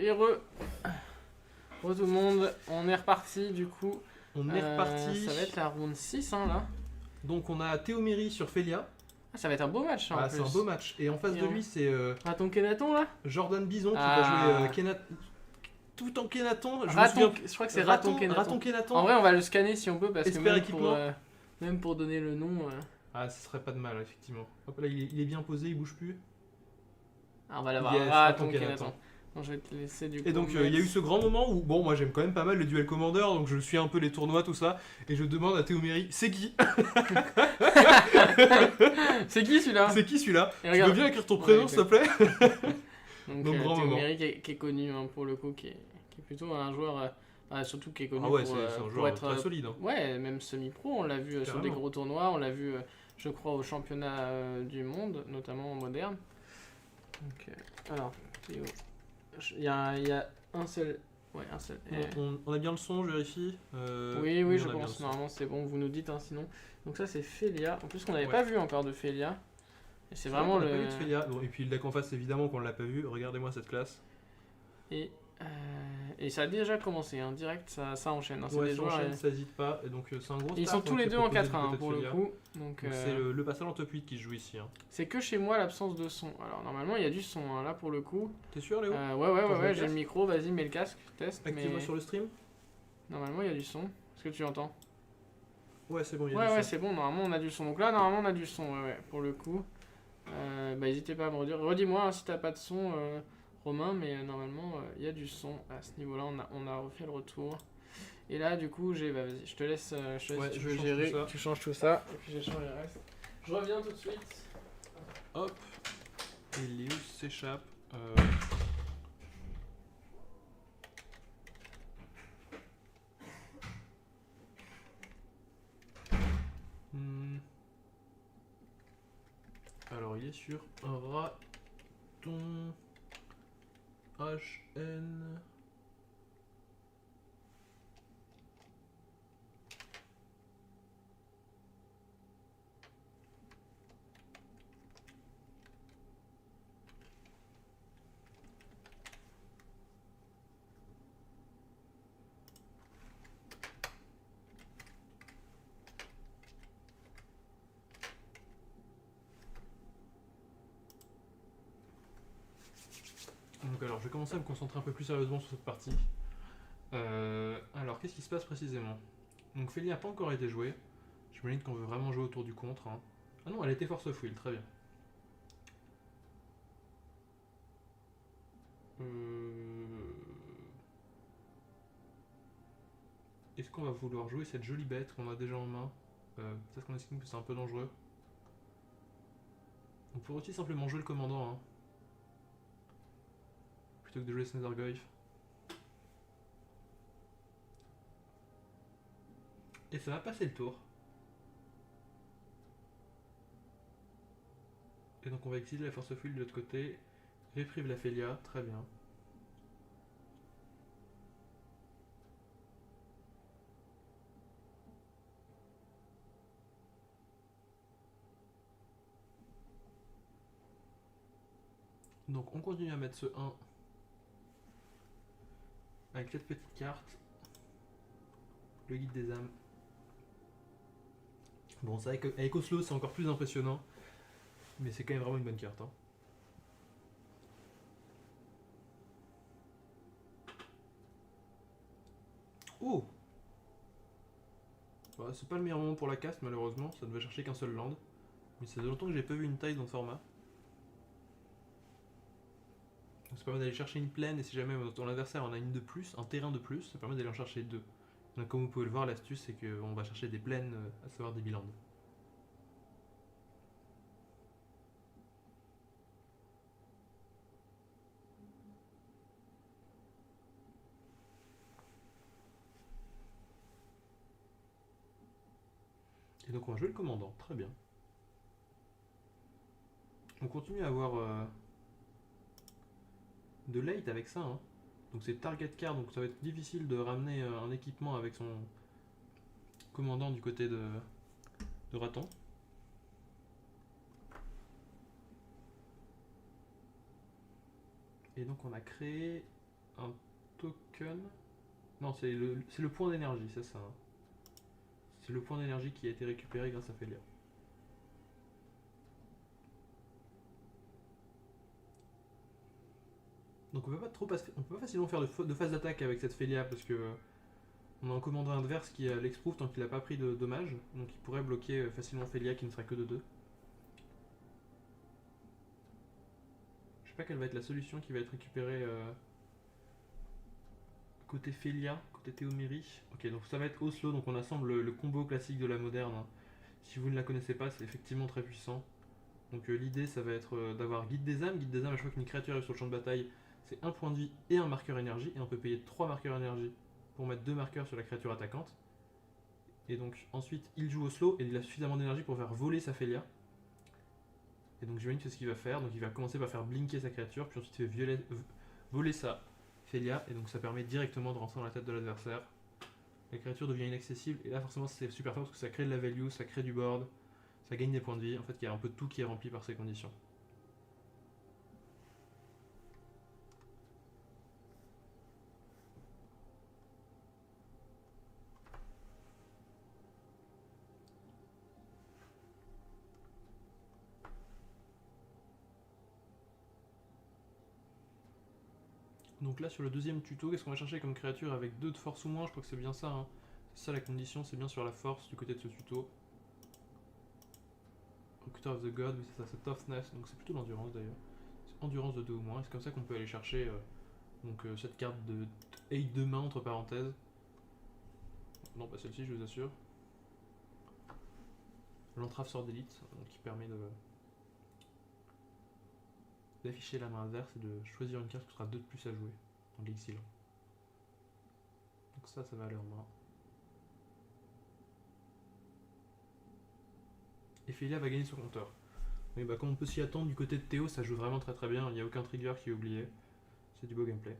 Et re tout le monde, on est reparti du coup. On est reparti. Ça va être la round 6 hein, là. Donc on a Théoméry sur Félia. Ah, ça va être un beau match en plus. C'est un beau match. Et en face de lui, c'est Raton Kenaton là. Jordan Bison qui va jouer tout en Kenaton. Je crois que c'est Raton Kenaton. En vrai, on va le scanner si on peut parce que même pour donner le nom. Ah, ce serait pas de mal, effectivement. Hop là, il est bien posé, il bouge plus. Ah, on va l'avoir. Yes, Raton Kenaton. Bon, je vais te laisser du coup. Et donc, il y a eu ce grand moment où, bon, moi j'aime quand même pas mal le duel commander, donc je suis un peu les tournois, tout ça, et je demande à Théoméry, c'est qui? C'est qui celui-là? C'est qui celui-là? Tu veux bien écrire ton prénom, s'il te plaît? Donc grand Théoméry qui est connu hein, pour le coup, qui est plutôt un joueur, surtout qui est connu c'est un joueur être très solide. Hein. Ouais, même semi-pro, on l'a vu sur des gros tournois, on l'a vu, je crois, au championnat du monde, notamment en moderne. Donc, alors, Théo. Il y a un seul. Ouais, un seul. On a bien le son, je vérifie. Oui, je pense. Normalement, c'est bon. Vous nous dites hein, sinon. Donc, ça, c'est Félia. En plus, qu'on n'avait pas vu encore de Félia. Et c'est vraiment le. Pas vu de Félia. Bon, et puis le deck en face, évidemment, qu'on l'a pas vu. Regardez-moi cette classe. Et ça a déjà commencé. Hein. Direct, ça enchaîne. Hein. Ouais, ça enchaîne, ça hésite pas. Et donc, c'est un gros. Ils sont tous les deux en 4-1 pour le coup. Donc c'est le passage en top 8 qui se joue ici. Hein. C'est que chez moi l'absence de son. Alors, normalement, il y a du son hein, là pour le coup. T'es sûr, Léo? Ouais, j'ai le micro. Vas-y, mets le casque. Teste. Active-moi sur le stream. Normalement, il y a du son. Est-ce que tu entends? Ouais, c'est bon, il y a du son. Ouais, c'est bon. Normalement, on a du son. Donc là, normalement, on a du son. Ouais, pour le coup. N'hésitez pas à me redire. Redis-moi hein, si t'as pas de son. Romain, mais normalement il y a du son à ce niveau là, on a refait le retour et là du coup vas-y je te laisse tu veux gérer, tu changes tout ça et puis j'échange le reste, je reviens tout de suite. Hop, et Léo s'échappe. Alors il est sur un raton HN. Donc alors je vais commencer à me concentrer un peu plus sérieusement sur cette partie. Alors qu'est-ce qui se passe précisément? Donc Félia n'a pas encore été jouée. J'imagine qu'on veut vraiment jouer autour du contre. Hein. Ah non, elle était force of will, très bien. Est-ce qu'on va vouloir jouer cette jolie bête qu'on a déjà en main? Peut-être qu'on estime que c'est un peu dangereux. On pourrait aussi simplement jouer le commandant. Hein. Plutôt que de jouer Snethergoyf. Et ça va passer le tour. Et donc on va exiler la force of will de l'autre côté. Réprive la Félia, très bien. Donc on continue à mettre ce 1 avec cette petite carte. Le guide des âmes. Bon, c'est avec Oslo c'est encore plus impressionnant. Mais c'est quand même vraiment une bonne carte. Hein. Oh bah, c'est pas le meilleur moment pour la caste malheureusement, ça ne va chercher qu'un seul land. Mais ça fait longtemps que j'ai pas vu une taille dans ce format. Donc ça permet d'aller chercher une plaine et si jamais ton adversaire en a une de plus, un terrain de plus, ça permet d'aller en chercher deux. Donc comme vous pouvez le voir, l'astuce c'est qu'on va chercher des plaines, à savoir des bilands. Et donc on va jouer le commandant, très bien. On continue à avoir de late avec ça. Hein. Donc c'est target card, donc ça va être difficile de ramener un équipement avec son commandant du côté de Raton. Et donc on a créé un token. Non, c'est le point d'énergie, c'est ça. Hein. C'est le point d'énergie qui a été récupéré grâce à Felia. Donc on peut pas facilement faire de phase d'attaque avec cette Felia parce que on a un commandant adverse qui a l'exproof tant qu'il n'a pas pris de dommages, donc il pourrait bloquer facilement Felia qui ne sera que de 2. Je sais pas quelle va être la solution qui va être récupérée côté Felia, côté Théomérie. Ok, donc ça va être Oslo, donc on assemble le combo classique de la moderne. Hein. Si vous ne la connaissez pas, c'est effectivement très puissant. Donc l'idée ça va être d'avoir Guide des âmes. Guide des âmes, à chaque fois qu'une créature arrive sur le champ de bataille, c'est un point de vie et un marqueur énergie, et on peut payer 3 marqueurs énergie pour mettre 2 marqueurs sur la créature attaquante. Et donc ensuite il joue Oslo et il a suffisamment d'énergie pour faire voler sa Felia. Et donc j'imagine que c'est ce qu'il va faire, donc il va commencer par faire blinker sa créature, puis ensuite il fait voler sa Felia, et donc ça permet directement de rentrer dans la tête de l'adversaire. La créature devient inaccessible, et là forcément c'est super fort parce que ça crée de la value, ça crée du board, ça gagne des points de vie, en fait il y a un peu de tout qui est rempli par ces conditions. Donc là sur le deuxième tuto, qu'est-ce qu'on va chercher comme créature avec 2 de force ou moins? Je crois que c'est bien ça. Hein. C'est ça la condition, c'est bien sur la force du côté de ce tuto. Recruiter of the God, oui c'est ça, c'est toughness, donc c'est plutôt l'endurance d'ailleurs. C'est endurance de 2 ou moins, c'est comme ça qu'on peut aller chercher cette carte de 8 de main entre parenthèses. Non pas celle-ci je vous assure. L'entrave sort d'élite, qui permet d'afficher la main adverse et de choisir une carte qui sera 2 de plus à jouer dans l'exil. Donc ça va aller en main. Et Felia va gagner son compteur. Mais bah, comme on peut s'y attendre, du côté de Théo, ça joue vraiment très très bien, il n'y a aucun trigger qui est oublié. C'est du beau gameplay.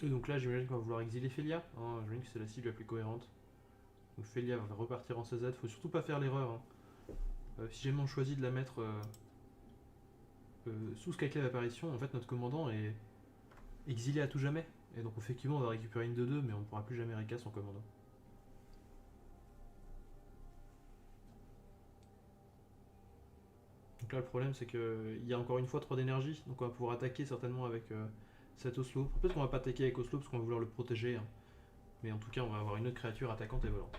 Et donc là, j'imagine qu'on va vouloir exiler Felia. Hein, j'imagine que c'est la cible la plus cohérente. Donc Felia va repartir en CZ. Faut surtout pas faire l'erreur. Hein. Si jamais on choisit de la mettre sous Skyclave apparition, en fait notre commandant est exilé à tout jamais. Et donc effectivement on va récupérer une de 2, mais on ne pourra plus jamais réca son commandant. Donc là le problème c'est qu'il y a encore une fois 3 d'énergie, donc on va pouvoir attaquer certainement avec cet Oslo. Peut-être qu'on va pas attaquer avec Oslo parce qu'on va vouloir le protéger. Hein. Mais en tout cas on va avoir une autre créature attaquante et volante.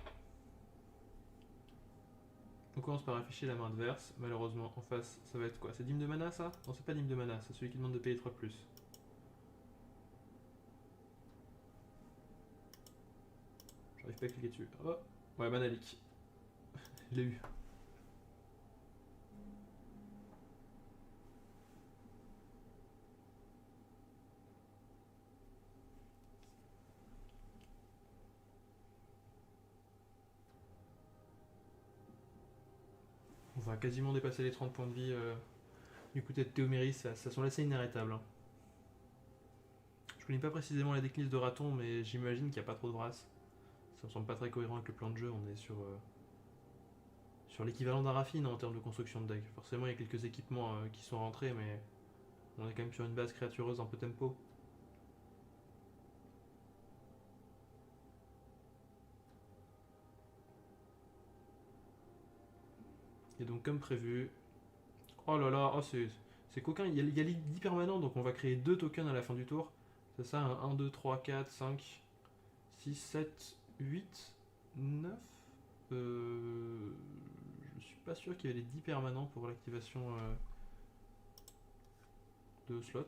On commence par afficher la main adverse. Malheureusement, en face, ça va être quoi? C'est dîme de mana ça? Non, c'est pas dîme de mana, c'est celui qui demande de payer 3 de plus. J'arrive pas à cliquer dessus. Oh. Ouais, Manalik. Je l'ai eu. On va quasiment dépasser les 30 points de vie du côté de Théoméris, ça semble assez inarrêtable. Hein. Je connais pas précisément la decklist de Raton, mais j'imagine qu'il n'y a pas trop de Vras. Ça me semble pas très cohérent avec le plan de jeu, on est sur l'équivalent d'Arafine en termes de construction de deck. Forcément il y a quelques équipements qui sont rentrés, mais on est quand même sur une base créatureuse un peu tempo. Et donc comme prévu, oh là là, oh c'est coquin, il y a l'hypermanent, donc on va créer 2 tokens à la fin du tour. C'est ça, 1, 2, 3, 4, 5, 6, 7, 8, 9. Je suis pas sûr qu'il y ait les 10 permanents pour l'activation de slot.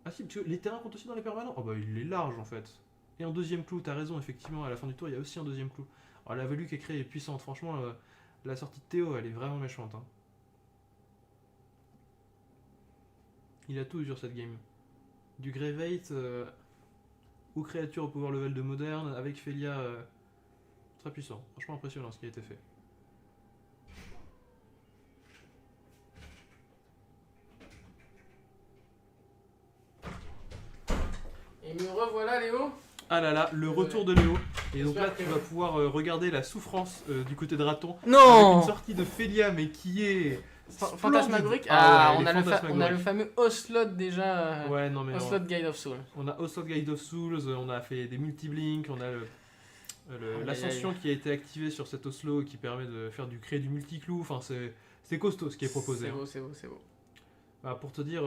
Ah si, parce que les terrains comptent aussi dans les permanents. Oh bah il est large en fait. Et un deuxième clou, t'as raison, effectivement, à la fin du tour, il y a aussi un deuxième clou. Alors la value qui est créée est puissante, franchement, la sortie de Théo, elle est vraiment méchante. Hein. Il a tout sur cette game. Du Gravate ou créature au pouvoir level de moderne, avec Felia, très puissant. Franchement impressionnant ce qui a été fait. Et me revoilà Léo. Ah là là, le retour de Léo. Et donc là, J'espère tu que- vas pouvoir regarder la souffrance du côté de Raton. Avec Non une sortie de Félia, mais qui est. Fantasmagorique. splendide. Ah, ouais, on, elle est a le fantasmagorique. fameux Oslot déjà. Ouais, non, mais Oslot Guide of Soul. on a Oswald Guide of Souls, on a fait des multi-blinks, on a Aïe, l'ascension aïe, qui a été activée sur cet Oslo qui permet de faire créer du multi-clou. Enfin, c'est costaud ce qui est proposé. C'est hein. beau, c'est beau, c'est beau. Bah, pour te dire,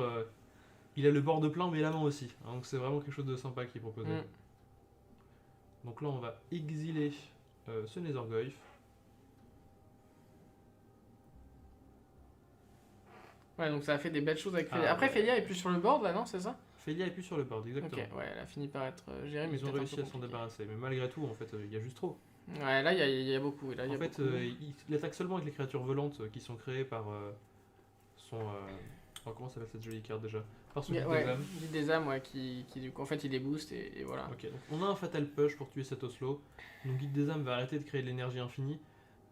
il a le bord de plein, mais la main aussi. Hein, donc c'est vraiment quelque chose de sympa qui est proposé. Mm. Donc là, on va exiler ce Nethergoyf. Ouais, donc ça a fait des belles choses avec Ah, Félia. Après, ouais. Félia est plus sur le board là, non, c'est ça? Félia est plus sur le board, Ok, exactement. ouais, elle a fini par être gérée, mais Ils ont peut-être un réussi peu à s'en compliqué. débarrasser, mais malgré tout, en fait, il y a juste trop. Ouais, là, il y a beaucoup. Là, il y En a fait, beaucoup. il attaque seulement avec les créatures volantes qui sont créées par son. Oh, comment s'appelle cette jolie carte déjà? Par son guide Ouais, des âmes. Guide des âmes, ouais, qui du coup, en fait, il les booste et voilà. Ok, donc on a un Fatal Push pour tuer cet Oslo. Donc Guide des âmes va arrêter de créer de l'énergie infinie.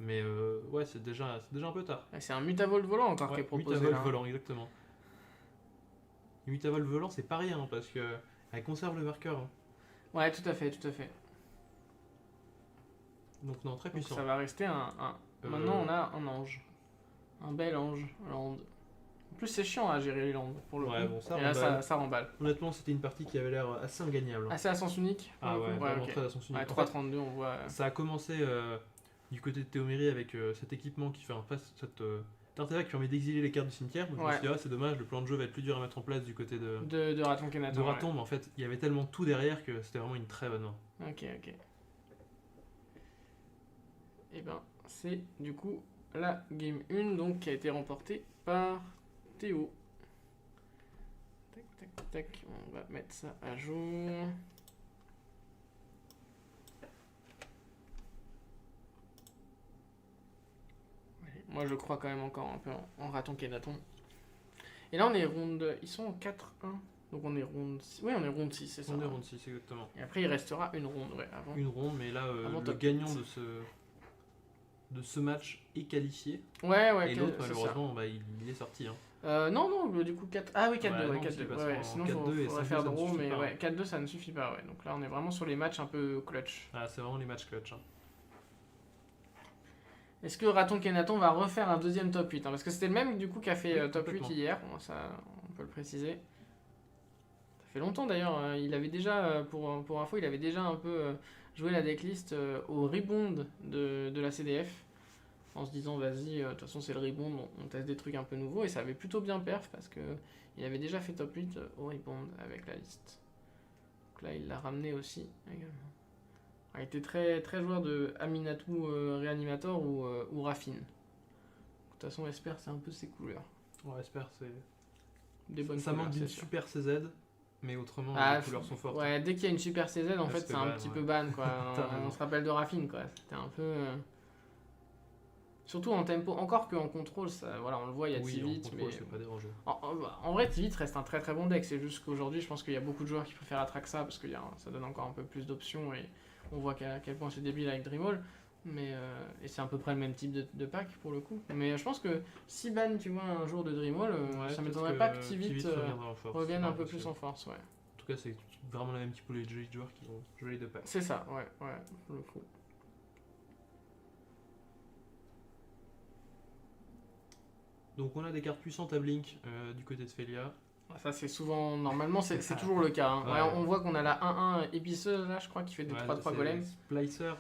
Mais ouais, c'est déjà un peu tard. Ouais, c'est un Mutavolt volant encore qui est Ouais, proposé Mutavolt là. volant, exactement. Et Mutavolt volant, c'est pas rien hein, parce que elle conserve le marqueur. hein. Ouais, tout à fait, tout à fait. Donc non, très Donc puissant. ça va rester un. Maintenant, on a un ange. Un bel ange, land. En plus, c'est chiant à gérer les landes pour le Ouais, coup. bon, ça et là, remballe. ça remballe. Honnêtement, c'était une partie qui avait l'air assez ingagnable. hein. Assez à sens unique pour Ah le coup. ouais, vraiment ok. très à sens unique. Ouais, En fait, 3,32, on voit. ça a commencé du côté de Théomérie avec cet équipement qui fait un cet artefact qui permet d'exiler les cartes du cimetière. Donc je me Ouais. suis dit, ah, c'est dommage, le plan de jeu va être plus dur à mettre en place du côté De Raton Kenaton. de Raton, mais en fait, il y avait tellement tout derrière que c'était vraiment une très bonne main. Ouais. Ok, ok. Et ben, c'est du coup la game 1 donc, qui a été remportée par Théo. Tac, tac, tac. On va mettre ça à jour. Ouais, moi, je crois quand même encore un peu en Raton Kenaton. Et là, on est ronde. Ils sont en 4-1. Donc, on est ronde 6. Oui, on est ronde 6, c'est ça. On est hein. round 6, exactement. Et après, il restera une ronde, ouais, avant. Une ronde, mais là, Avant le top gagnant 8. de ce match est qualifié. Ouais, ouais, Et l'autre, c'est ça. malheureusement, bah, il est sorti. Hein. Non, non, du coup 4. Ah oui, 4-2, Ouais, ouais, non, 4-2. c'est parce Ouais, qu'en sinon, 4-2 et faudrait 5-2, faire ça ne draw, suffit mais pas, ouais, hein. 4-2, ça ne suffit pas, ouais. Donc là, on est vraiment sur les matchs un peu clutch. Ah, c'est vraiment les matchs clutch. Hein. Est-ce que Raton Kenaton va refaire un deuxième top 8 hein, parce que c'était le même, du coup, qui a fait Oui, top 8 complètement. hier. Bon, ça, on peut le préciser. Ça fait longtemps d'ailleurs. Il avait déjà, pour info, il avait déjà un peu joué la decklist au rebound de la CDF. En se disant, vas-y, de toute façon, c'est le rebound, on teste des trucs un peu nouveaux. Et ça avait plutôt bien perf parce que il avait déjà fait top 8 au rebound avec la liste. Donc là, il l'a ramené aussi également. Il était très, très joueur de Aminatou Réanimator ou Raffine. De toute façon, Esper, c'est un peu ses couleurs. Ouais, j'espère c'est. Des bonnes Ça couleurs, manque d'une c'est sûr. super CZ, mais autrement, Ah, les couleurs sont fortes. Ouais, dès qu'il y a une super CZ, en Ouais, fait, c'est c'est un ban, petit ouais. peu ban, quoi. T'as on raison. se rappelle de Raffine, quoi. C'était un peu. Surtout en tempo, encore qu'en contrôle, ça, voilà, on le voit, il y a Oui, Tivit, en contrôle, mais. c'est pas dérangeant. En vrai, Tivit reste un très très bon deck. C'est juste qu'aujourd'hui, je pense qu'il y a beaucoup de joueurs qui préfèrent Atraxa parce que ça donne encore un peu plus d'options et on voit à quel point c'est débile avec Dreamall. Mais, et c'est à peu près le même type de pack pour le coup. Mais je pense que si ban, tu vois, un jour de Dreamall, Ouais, ça peut-être m'étonnerait pas que Tivit reviendra en force. revienne Ouais, un peu parce plus que, en force. Ouais. En tout cas, c'est vraiment la même typologie de joueurs qui vont jouer les deux packs. C'est ça, ouais, pour le coup. Donc on a des cartes puissantes à Blink du côté de Félia. Ça, c'est souvent, normalement, c'est toujours le cas. hein. Ouais. Ouais, on voit qu'on a la 1-1 épiceuse là, je crois, qui fait des Ouais, 3-3 c'est golems. Splicer.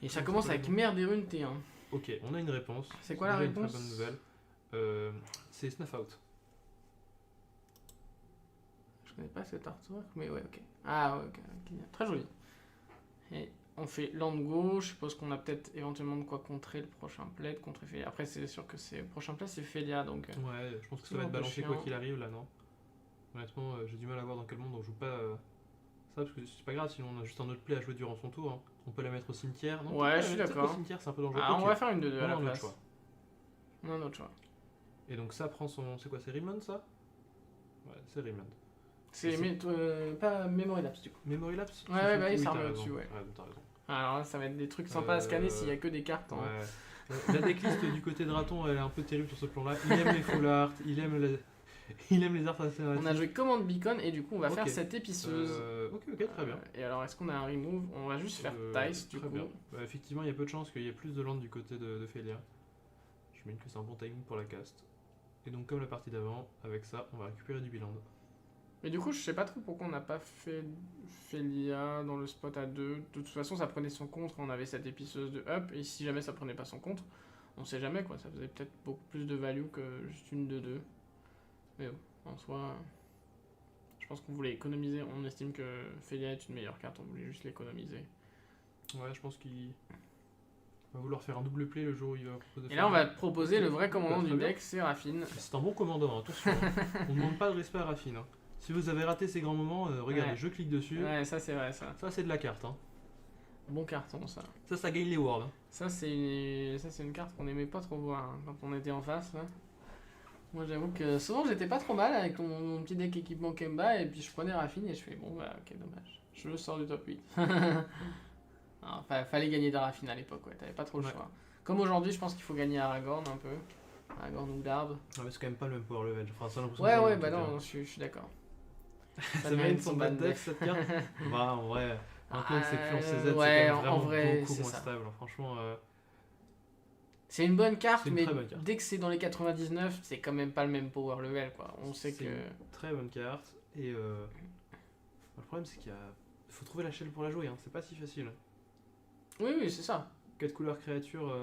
Et ça commence avec Mère des runes T1. Ok, on a une réponse. C'est quoi la déjà réponse une très bonne nouvelle. C'est Snuff Out. Je connais pas cet artwork, mais ouais, ok. Ah ouais, ok, très joli. Et on fait land go, je suppose qu'on a peut-être éventuellement de quoi contrer le prochain plaid contre Félia. Après, c'est sûr que le prochain plaid, c'est Félia, donc... Ouais, je pense que ça c'est va un être peu balancé quoi chiant. qu'il arrive là, non? Honnêtement, j'ai du mal à voir dans quel monde on joue pas ça, parce que c'est pas grave, sinon on a juste un autre play à jouer durant son tour. Hein. On peut la mettre au cimetière. Non, Ouais, peut-être je suis la mettre d'accord. Au cimetière, c'est un peu dangereux. Ah, Ok. on va faire une 2-2 On à a la un autre place. choix. On a un autre choix. Et donc ça prend son. C'est quoi, c'est Rimland ça? Ouais, c'est Rimland. C'est c'est- pas Memory Lapse, du coup. Memory Lapse? Ouais, ouais, bah oui, oui, ça t'as remet raison. au-dessus, ouais. T'as raison. Alors là, ça va être des trucs sympas à scanner s'il y a que des cartes. Ouais. La decklist du côté de Raton, elle est un peu terrible sur ce plan-là. Il aime les full art, il aime Il aime les arts alternatifs. On a joué commande beacon et du coup on va faire Ok. cette épiceuse. Ok, très bien. Et alors est-ce qu'on a un remove? On va juste faire dice du Très coup. bien. Bah, effectivement, il y a peu de chances qu'il y ait plus de land du côté de Félia. J'imagine que c'est un bon timing pour la cast. Et donc, comme la partie d'avant, avec ça, on va récupérer du bilan. Mais du coup je sais pas trop pourquoi on n'a pas fait Félia dans le spot à 2. De toute façon ça prenait son contre quand on avait cette épiceuse de up. Et si jamais ça prenait pas son contre, on sait jamais quoi. Ça faisait peut-être beaucoup plus de value que juste une de 2. Mais bon, en soi... Je pense qu'on voulait économiser. On estime que Félia est une meilleure carte. On voulait juste l'économiser. Ouais, je pense qu'il va vouloir faire un double play le jour où il va proposer. Et là, on va proposer Ok. le vrai commandant Bah, du très bien. deck, c'est Raffine. C'est un bon commandant, hein, attention. Hein. On ne demande pas de respect à Raffine. Hein. Si vous avez raté ces grands moments, regardez, Ouais. je clique dessus. Ouais, ça c'est vrai, ça. Ça, c'est de la carte. Hein. Bon carton, ça. Ça gagne les worlds. Hein. Ça, c'est une carte qu'on aimait pas trop voir hein, quand on était en face. Là. Moi, j'avoue que souvent, j'étais pas trop mal avec mon petit deck équipement Kemba, et puis je prenais Raffine et je fais bon, bah, ok, dommage. Je le sors du top 8. Alors, fallait gagner de Raffine à l'époque, ouais, t'avais pas trop le Ouais. choix. Comme aujourd'hui, je pense qu'il faut gagner Aragorn un peu. Aragorn ou Darb. Ah, mais c'est quand même pas le même power level. Enfin, ça a l'impression Ouais, que ouais, c'est bah le même, en tout non, je suis d'accord. cas. Ça mérite son bad deck cette carte. Bah, en vrai, maintenant que c'est plus en CZ, ouais, c'est en quand même vraiment vrai, beaucoup c'est moins ça. stable. Hein. Franchement, C'est une bonne carte, C'est une mais très bonne carte. dès que c'est dans les 99, c'est quand même pas le même power level, quoi. On sait c'est que... une très bonne carte. Et le problème, c'est qu'il faut trouver la shell pour la jouer. Hein. C'est pas si facile. Oui, oui, c'est ça. 4 couleurs créatures,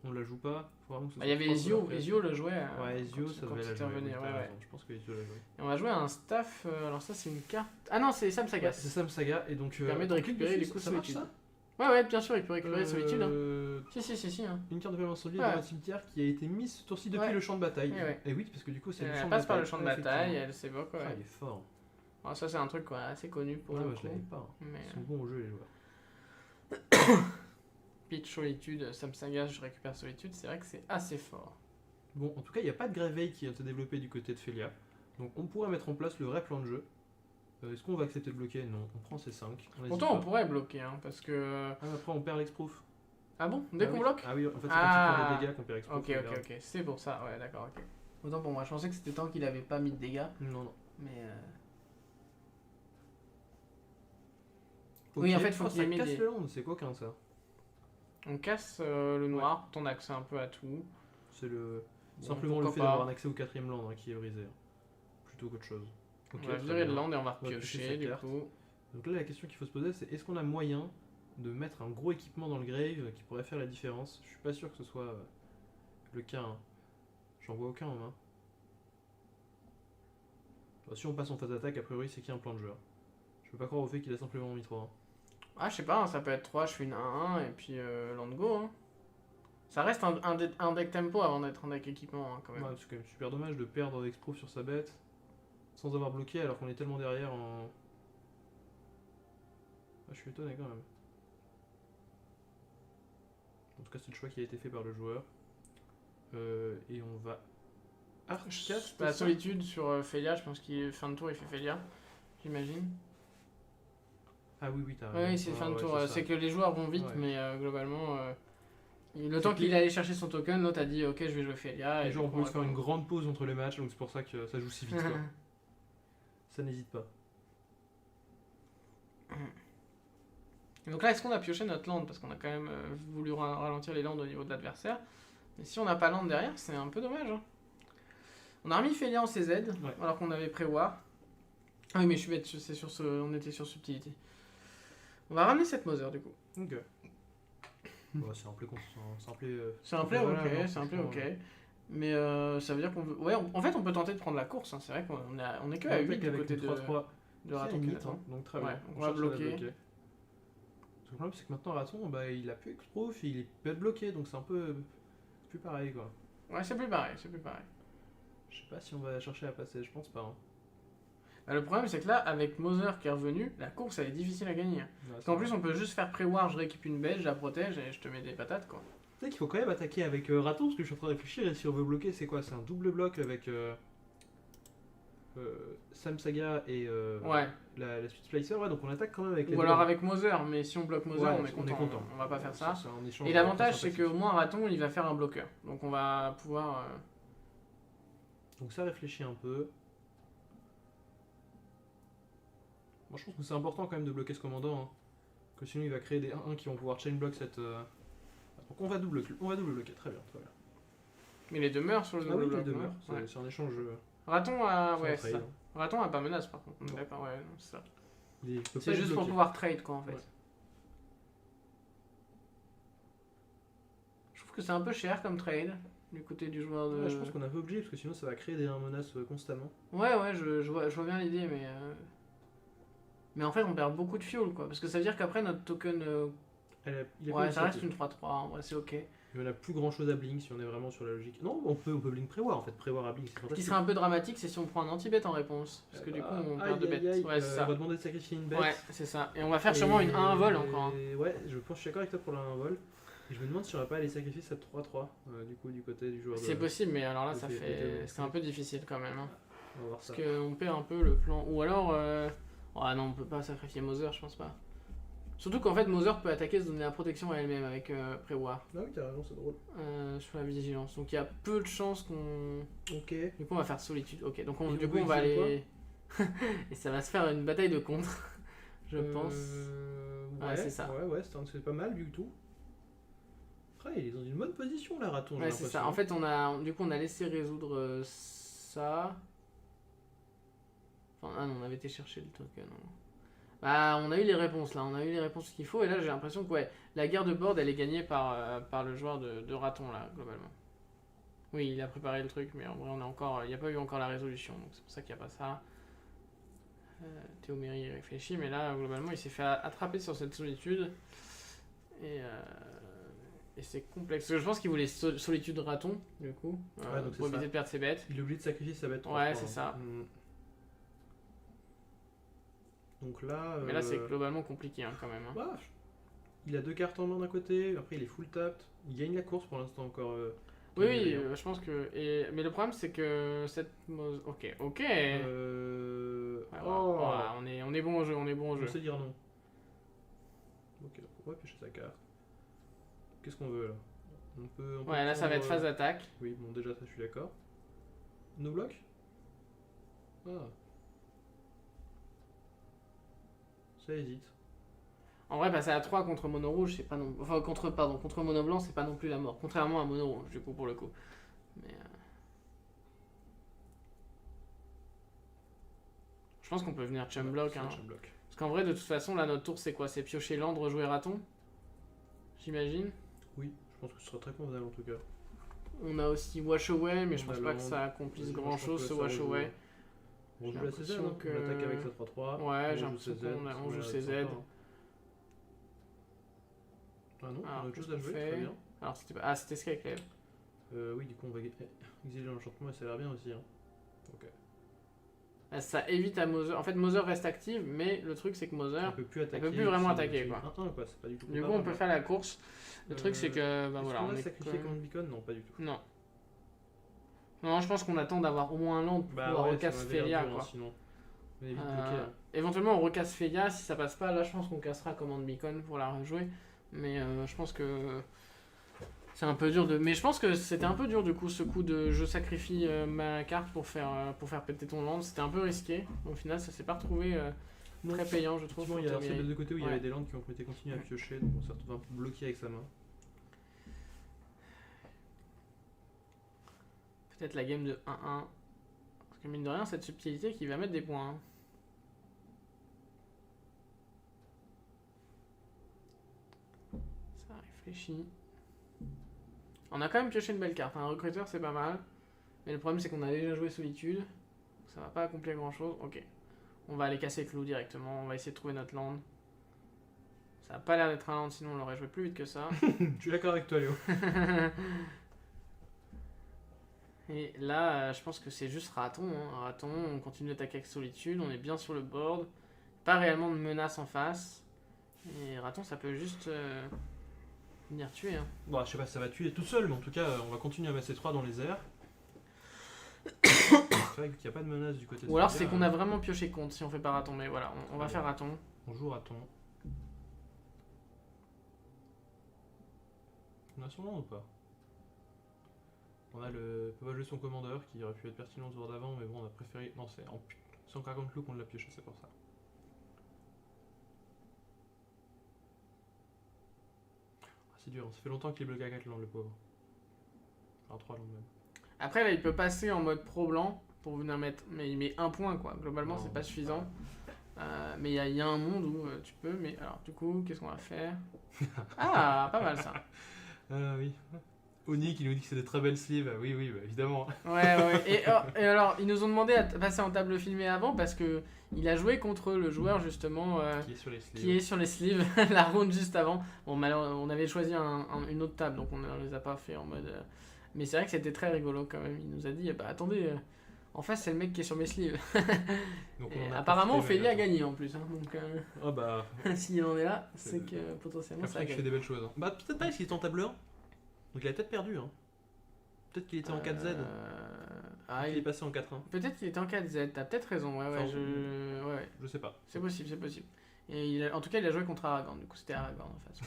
on la joue pas. Faut vraiment que ce Bah, il soit y avait 3 Ezio, couleurs créatures. Ezio le jouait. Ouais, Ezio, quand ça il devait la était jouer. revenu, oui, ouais, t'as ouais. raison. Je pense que Ezio l'a joué. Et on va jouer un staff, alors ça c'est une carte... Ah non, c'est Sam Ouais, Sagas. c'est Sam Saga. Et donc, permet de on clique récupérer dessus, du coup ça marche Solitude. ça Ouais, ouais, bien sûr, il peut récupérer Solitude. Hein. Si, hein. Une carte de permanence solide Ouais. dans un cimetière qui a été mise ce tour-ci depuis Ouais. le champ de bataille. Ouais. Et oui, parce que du coup, c'est le champ Elle de passe bataille. par le champ de Ouais, bataille, effectivement. elle s'évoque, ouais. Ah, il est fort. Alors ça c'est un truc quoi, assez connu pour Ouais, le moi je coup. l'avais pas. Hein. Mais Ils sont bons au jeu, les joueurs. Pitch Solitude, Sam Sagas, je récupère Solitude, c'est vrai que c'est assez fort. Bon, en tout cas, il n'y a pas de Grave qui a été développé du côté de Félia. Donc, on pourrait mettre en place le vrai plan de jeu. Est-ce qu'on va accepter de bloquer? Non, on prend ces 5. Pourtant on pourrait bloquer, hein, parce que... Ah, mais après, on perd l'exproof. Ah bon? Dès Ah qu'on oui. bloque? Ah oui, en fait, c'est Ah. quand tu prends des dégâts qu'on perd l'exproof. Ok, ok, c'est pour ça, ouais, d'accord, ok. Autant pour moi, je pensais que c'était tant qu'il avait pas mis de dégâts, Non, non. mais... Ok. Oui, en fait, faut Oh, qu'il y ait ça mis casse des- le land, c'est coquin ça. On casse le noir, pour ton accès un peu à tout. C'est le... Bon, simplement le pourquoi fait pas. d'avoir un accès au 4ème land hein, qui est brisé. Plutôt qu'autre chose. Ok, On va très virer le bien. land et on va On va piocher repiocher sa du carte. coup. Donc là, la question qu'il faut se poser, c'est est-ce qu'on a moyen de mettre un gros équipement dans le grave qui pourrait faire la différence? Je suis pas sûr que ce soit le cas. Hein. J'en vois aucun en main. Bah, si on passe en phase d'attaque, a priori, c'est qu'il y a un plan de jeu. Hein. Je peux pas croire au fait qu'il a simplement mis 3. Hein. Ah, je sais pas, hein, ça peut être 3, je fais une 1-1 et puis land go. Hein. Ça reste un deck tempo avant d'être un deck équipement hein, quand même. Ouais, c'est quand même super dommage de perdre Exproof sur sa bête sans avoir bloqué alors qu'on est tellement derrière en. Ah, je suis étonné quand même. En tout cas, c'est le choix qui a été fait par le joueur. Et on va. Arcade La solitude sur Félia, je pense qu'il fin de tour il fait Félia, j'imagine. Ah oui, t'as raison. Oui, c'est fin de Ouais, tour. c'est C'est ça. que les joueurs vont vite, Ouais. mais globalement, le temps qu'il allait chercher son token, l'autre a dit ok, je vais jouer Félia. Les et gens ont du coup, voulu se faire une répond. grande pause entre les matchs, donc c'est pour ça que ça joue si vite. Quoi. Ça n'hésite pas. Et donc là, est-ce qu'on a pioché notre land? Parce qu'on a quand même voulu ralentir les lands au niveau de l'adversaire. Mais si on n'a pas land derrière, c'est un peu dommage. Hein. On a remis Félia en CZ, Ouais. alors qu'on avait pré-war. Ah oui, mais je suis bête, c'est sur on était sur Subtility. On va ramener cette Mother du coup. Ok. Bon, c'est un play C'est un play voilà, ok, non, c'est un play franchement, ok. Mais ça veut dire qu'on veut... Ouais, en fait, on peut tenter de prendre la course. Hein. C'est vrai qu'on est que à 8 du côté avec de 3-3. Raton. limite, hein. Donc très Ouais, bien. on va cherche à la bloquer. Le problème, c'est que maintenant, Raton, bah, il a plus Exproof, il peut être bloqué, donc c'est un peu plus pareil quoi. Ouais, c'est plus pareil, c'est plus pareil. Je sais pas si on va chercher à passer, je pense pas. Hein. Bah, le problème, c'est que là, avec Mother qui est revenu, la course, elle est difficile à gagner. Ouais, Parce c'est qu'en vrai. plus, on peut juste faire pré-war, je récupère une bête, je la protège et je te mets des patates, quoi. Tu sais qu'il faut quand même attaquer avec Raton, parce que je suis en train de réfléchir, et si on veut bloquer, c'est quoi? C'est un double bloc avec Sam Saga et Ouais. la Speed Splicer, ouais, donc on attaque quand même avec les Ou deux. alors avec Mother, mais si on bloque Mother, Ouais, on est content. On va pas faire ça. C'est un échange Et l'avantage, c'est sympathique. qu'au moins, Raton, il va faire un bloqueur. Donc on va pouvoir... Donc ça réfléchit un peu. Moi je pense que c'est important quand même de bloquer ce commandant, hein. Que sinon il va créer des 1-1 qui vont pouvoir chain block cette... Donc on va double bloquer, très bien, très bien. Mais les deux meurent sur le Ah double oui, bloc, les deux non meurent, Ouais. c'est un échange... Raton a. c'est Ouais, un c'est trade, ça. hein. Raton a pas menace par contre. Non. D'accord, ouais, non, c'est ça. Il peut pas C'est être juste pour bloqué. pouvoir trade quoi en fait. Ouais. Je trouve que c'est un peu cher comme trade du côté du joueur de. Ouais, je pense qu'on est un peu obligé parce que sinon ça va créer des 1 menaces constamment. Ouais, je vois bien l'idée, mais. Mais en fait, on perd beaucoup de fuel quoi. Parce que ça veut dire qu'après notre token. Il est Ouais, pas ça reste initiative. une 3-3, en vrai, c'est ok. Il n'y en a plus grand chose à blink si on est vraiment sur la logique. Non, on peut blink prévoir en fait. Prévoir à blink, c'est Ce qui fantastique. serait un peu dramatique, c'est si on prend un anti-bet en réponse. Parce que du coup, on perd 2 bêtes. Ouais, c'est on ça. va demander de sacrifier une bête. Ouais, c'est ça. Et on va faire sûrement une 1 vol encore. Hein. Ouais, je pense que je suis d'accord avec toi pour la 1 vol. Et je me demande si on va pas aller sacrifier cette 3-3 du coup du côté du joueur. C'est possible, mais alors là, de ça fait- fait. de- C'est un peu difficile quand même. Hein. On va voir ça. Parce qu'on perd un peu le plan. Ou alors. Ah non, on peut pas sacrifier Mother, je pense pas. Surtout qu'en fait, Mother peut attaquer, se donner la protection à elle-même avec Pré-War Ah oui, t'as raison, c'est drôle. sur la vigilance. Donc il y a peu de chances qu'on. Ok. Du coup, on va faire solitude. Ok, donc Et du on coup, peut on va exiler aller. Et ça va se faire une bataille de contre, je pense. Ouais, c'est ça. Ouais, c'est pas mal du tout. Après, il est dans une bonne position là, Raton. j'ai Ouais, c'est ça. l'impression. En fait, on a laissé résoudre ça. Enfin, ah non, on avait été chercher le token. Non. Bah, on a eu les réponses là. On a eu les réponses qu'il faut. Et là, j'ai l'impression que ouais, la guerre de board, elle est gagnée par le joueur de Raton là, globalement. Oui, il a préparé le truc, mais en vrai, il n'y a pas eu encore la résolution. Donc c'est pour ça qu'il n'y a pas ça. Théoméry il réfléchit, mais là, globalement, il s'est fait attraper sur cette solitude. Et c'est complexe. Parce que je pense qu'il voulait solitude raton, du coup, Ouais, donc c'est pour éviter ça. de perdre ses bêtes. Il est obligé de sacrifier sa bête. Ouais, 3-3, c'est ça. Donc là. Mais là, c'est globalement compliqué hein, quand même. Hein. Bah, il a 2 cartes en main d'un côté, après il est full tapped. Il gagne la course pour l'instant encore. Oui, Théoméry, hein. je pense que. Mais le problème, c'est que cette. Ok. Ouais, voilà, on est bon au jeu, on est bon au Je jeu. sais dire non. Ok, donc on va pêcher sa carte. Qu'est-ce qu'on veut là on peut Ouais, là, ça va être phase d'attaque. Oui, bon, déjà, ça, je suis d'accord. No bloc. Ah. Ça hésite. En vrai, passer à 3 contre mono rouge, c'est pas non. Enfin, contre mono blanc, c'est pas non plus la mort. Contrairement à mono rouge, du coup, pour le coup. Mais. Je pense qu'on peut venir chum block. C'est Hein. un chum block. Parce qu'en vrai, de toute façon, là, notre tour, c'est quoi? C'est piocher land, rejouer raton? J'imagine. Oui, je pense que ce sera très convenable en tout cas. On a aussi wash away, mais je On pense a pas le que land. ça accomplisse Vas-y, moi, grand je pense chose que ce ça wash rejoue. away. On J'ai joue la CZ, l'impression hein. que- On attaque avec sa 3-3. Ouais, j'ai joue l'impression CZ, qu'on joue ça CZ. va être sympa, hein. Ah non, on Alors, a autre qu'est-ce chose à qu'on jouer, fait très bien. Alors, c'était pas. Ah, c'était Skyclave. Oui, du coup, on va exiler l'enchantement et ça a l'air bien aussi. Hein. Ok. Ah, ça évite à Mother. En fait, Mother reste active, mais le truc, c'est que Mother. Elle peut plus attaquer. peut plus vraiment c'est- attaquer, c'est quoi. 1-1 quoi, c'est pas du tout Du coup, on comparable, peut hein. faire la course. Le truc, c'est que. Bah Est-ce voilà, qu'on on a est. sacrifié quand même- Command Beacon? Non, pas du tout. Non. Non, je pense qu'on attend d'avoir au moins un land pour pouvoir ouais, recasse ça m'avait l'air Félia, dur, hein, quoi. sinon. On est vite bloqué. Hein. Éventuellement, on recasse Félia. Si ça passe pas, là, je pense qu'on cassera Command Beacon pour la rejouer. Mais je pense que. C'est un peu dur de. Mais je pense que c'était un peu dur du coup, ce coup de je sacrifie ma carte pour faire péter ton land. C'était un peu risqué. Au final, ça s'est pas retrouvé très payant, je trouve. Effectivement, il y a un Théoméry. seul de deux côtés où il y Ouais. avait des landes qui ont été continuées à piocher, donc on s'est retrouvé un peu bloqué avec sa main. Peut-être la game de 1-1. Parce que mine de rien, cette subtilité qui va mettre des points. Hein. Ça réfléchit. On a quand même pioché une belle carte. Un recruteur, c'est pas mal. Mais le problème, c'est qu'on a déjà joué Solitude. Ça va pas accomplir grand chose. Ok. On va aller casser Clou directement. On va essayer de trouver notre land. Ça a pas l'air d'être un land, sinon on l'aurait joué plus vite que ça. Je suis d'accord avec toi, Léo. Et là, je pense que c'est juste raton. Hein. Raton, on continue d'attaquer avec Solitude. On est bien sur le board. Pas réellement de menace en face. Et raton, ça peut juste venir tuer. Hein. Bon, je sais pas si ça va tuer tout seul, mais en tout cas, on va continuer à mettre ces 3 dans les airs. C'est vrai qu'il n'y a pas de menace du côté de Ou alors Félia, c'est qu'on a vraiment pioché contre si on fait pas raton. Mais voilà, on va faire raton. On joue raton. On a son nom ou pas? On a le. On peut pas jouer son commandeur qui aurait pu être pertinent au tour d'avant, mais bon, on a préféré. Non, c'est en 140 clous qu'on l'a pioché, c'est pour ça. C'est dur, ça fait longtemps qu'il est bloqué à 4 landes, le pauvre. Alors 3 landes même. Après, là, il peut passer en mode pro blanc pour venir mettre. Mais il met 1 point, quoi. Globalement, Non, c'est pas c'est suffisant. Mais il y a un monde où tu peux. Mais alors, du coup, qu'est-ce qu'on va faire? Ah, pas mal ça. Ah oui. Oni qui nous dit que c'est des très belles sleeves. Oui, oui, bah, évidemment. Ouais. Et alors, ils nous ont demandé à passer en table filmée avant parce que il a joué contre le joueur, justement. Qui est sur les sleeves. Qui est sur les sleeves, la round juste avant. Bon, malheureusement, on avait choisi une autre table, donc on ne les a pas fait en mode. Mais c'est vrai que c'était très rigolo quand même. Il nous a dit, bah attendez, en face c'est le mec qui est sur mes sleeves. Donc, Et on en a apparemment, profité, Ophélie a mais gagné en plus. Hein, donc, Ah bah, s'il en est là, C'est- c'est que potentiellement ça a après, il fait gagné. des belles choses. Hein. Bah, peut-être pas, parce qu'il était en tableur. Donc, il a peut-être perdu. Hein. Peut-être qu'il était en 4Z. Ah, Il est passé en 4-1. peut-être qu'il était en 4Z, t'as peut-être raison. Ouais, Enfin, ouais. Je sais pas. C'est possible. Et en tout cas, il a joué contre Aragorn, du coup c'était Aragorn en face.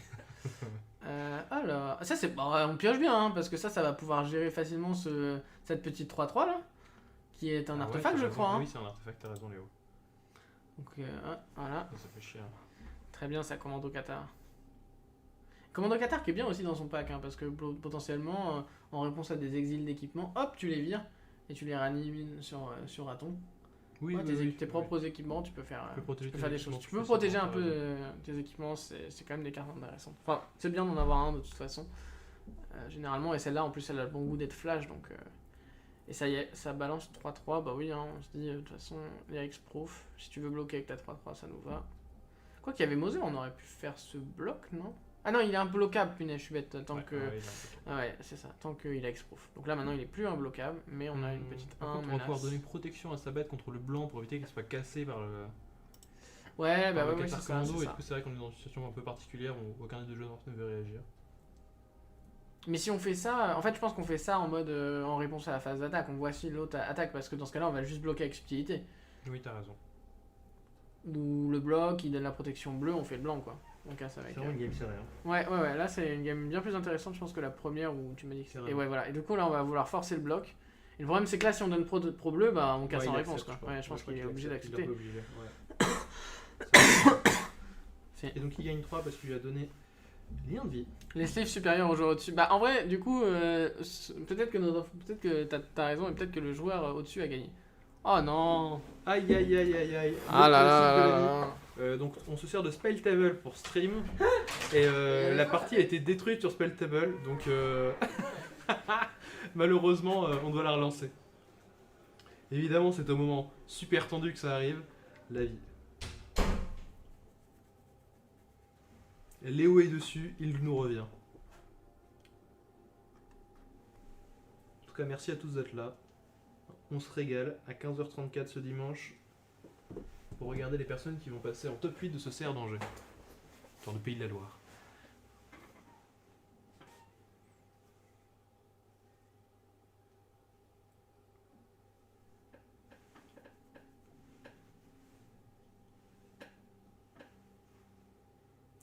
Alors, ça c'est. Bon, on pioche bien, hein, parce que ça va pouvoir gérer facilement cette petite 3-3 là, qui est un Ah ouais, artefact, t'as je raison. crois. Hein. Oui, c'est un artefact, t'as raison, Léo. Donc voilà, Ça fait chier. Hein. très bien, ça Commando Qatar. Commando Qatar qui est bien aussi dans son pack, hein, parce que potentiellement, en réponse à des exils d'équipement, hop, tu les vires et tu les ranimes sur Raton. Oui, Ouais, oui, tes propres équipements, tu peux faire, Tu peux protéger tes faire des équipements, choses. Tu tu peux fais protéger ça, un t'as peu raison. tes équipements, c'est quand même des cartes intéressantes. Enfin, c'est bien d'en avoir un de toute façon. Généralement, et celle-là en plus, elle a le bon goût d'être flash, donc. Et ça y est, ça balance 3-3, bah oui, hein, on se dit, de toute façon, les Hexproof, si tu veux bloquer avec ta 3-3, ça nous va. Quoi qu'il y avait Mosé, on aurait pu faire ce bloc, non? Ah non, il est imbloquable, punaise, je suis bête, tant Ouais, que. ouais, il est impeccable. Ah ouais, c'est ça, tant qu'il a Hexproof. Donc là, maintenant, il est plus imbloquable, mais on a une petite Par 1 contre, on va pouvoir menace. donner protection à sa bête contre le blanc pour éviter qu'elle soit cassée par le, Ouais, bah par le ouais, Qatar c'est ça, Commando. c'est Et ça. du coup, c'est vrai qu'on est dans une situation un peu particulière où aucun des deux joueurs ne veut réagir. Mais si on fait ça, en fait, je pense qu'on fait ça en mode en réponse à la phase d'attaque. On voit si l'autre attaque, parce que dans ce cas-là, on va juste bloquer avec subtilité. Oui, t'as raison. Ou le bloc, il donne la protection bleue, on fait le blanc, quoi. Donc là, ça va C'est être. vraiment une game serrée. Hein. Ouais, là, c'est une game bien plus intéressante, je pense, que la première où tu m'as dit que C'est c'était. vrai. Et ouais, voilà. Et du coup, là, on va vouloir forcer le bloc. Et le problème, c'est que là, si on donne pro bleu, bah, on casse Ouais, en il réponse, accepte, quoi. Ouais, je pense qu'il est obligé accepte, il est un d'accepter. peu obligé, ouais. C'est- Et donc il gagne 3 parce qu'il lui a donné lien de vie. Les sleeves supérieurs au joueur au-dessus. Bah, en vrai, du coup, peut-être que t'as raison et peut-être que le joueur au-dessus a gagné. Oh non! Aïe aïe aïe aïe aïe. Ah là Le là classique de là la vie. là. Donc on se sert de Spell Table pour stream et la partie a été détruite sur Spell Table donc malheureusement on doit la relancer. Évidemment c'est au moment super tendu que ça arrive, la vie. Léo est dessus, il nous revient. En tout cas merci à tous d'être là. On se régale à 15h34 ce dimanche pour regarder les personnes qui vont passer en top 8 de ce CR d'Angers, dans le pays de la Loire.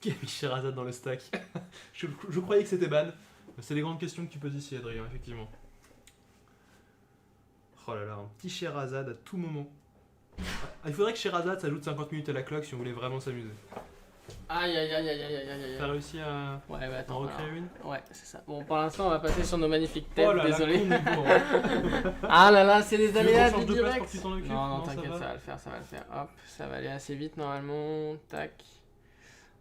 Qui a mis Sherazade dans le stack? je croyais que c'était ban. C'est les grandes questions que tu poses ici, Adrien, effectivement. Oh là là, un petit Sherazade à tout moment. Ah, il faudrait que Sherazade s'ajoute 50 minutes à la cloque si on voulait vraiment s'amuser. Aïe aïe aïe aïe aïe aïe aïe T'as aïe. réussi à Ouais, bah en attends. recréer alors. une? Ouais, c'est ça. Bon, pour l'instant, on va passer sur nos magnifiques têtes, Oh là là, désolé. con niveau, hein. Ah là là, c'est les Tu veux aléas qu'on change du de place direct. pour que tu t'en occupes? Non, Non, ça t'inquiète, va. ça va le faire, ça va le faire. Hop, ça va aller assez vite normalement. Tac.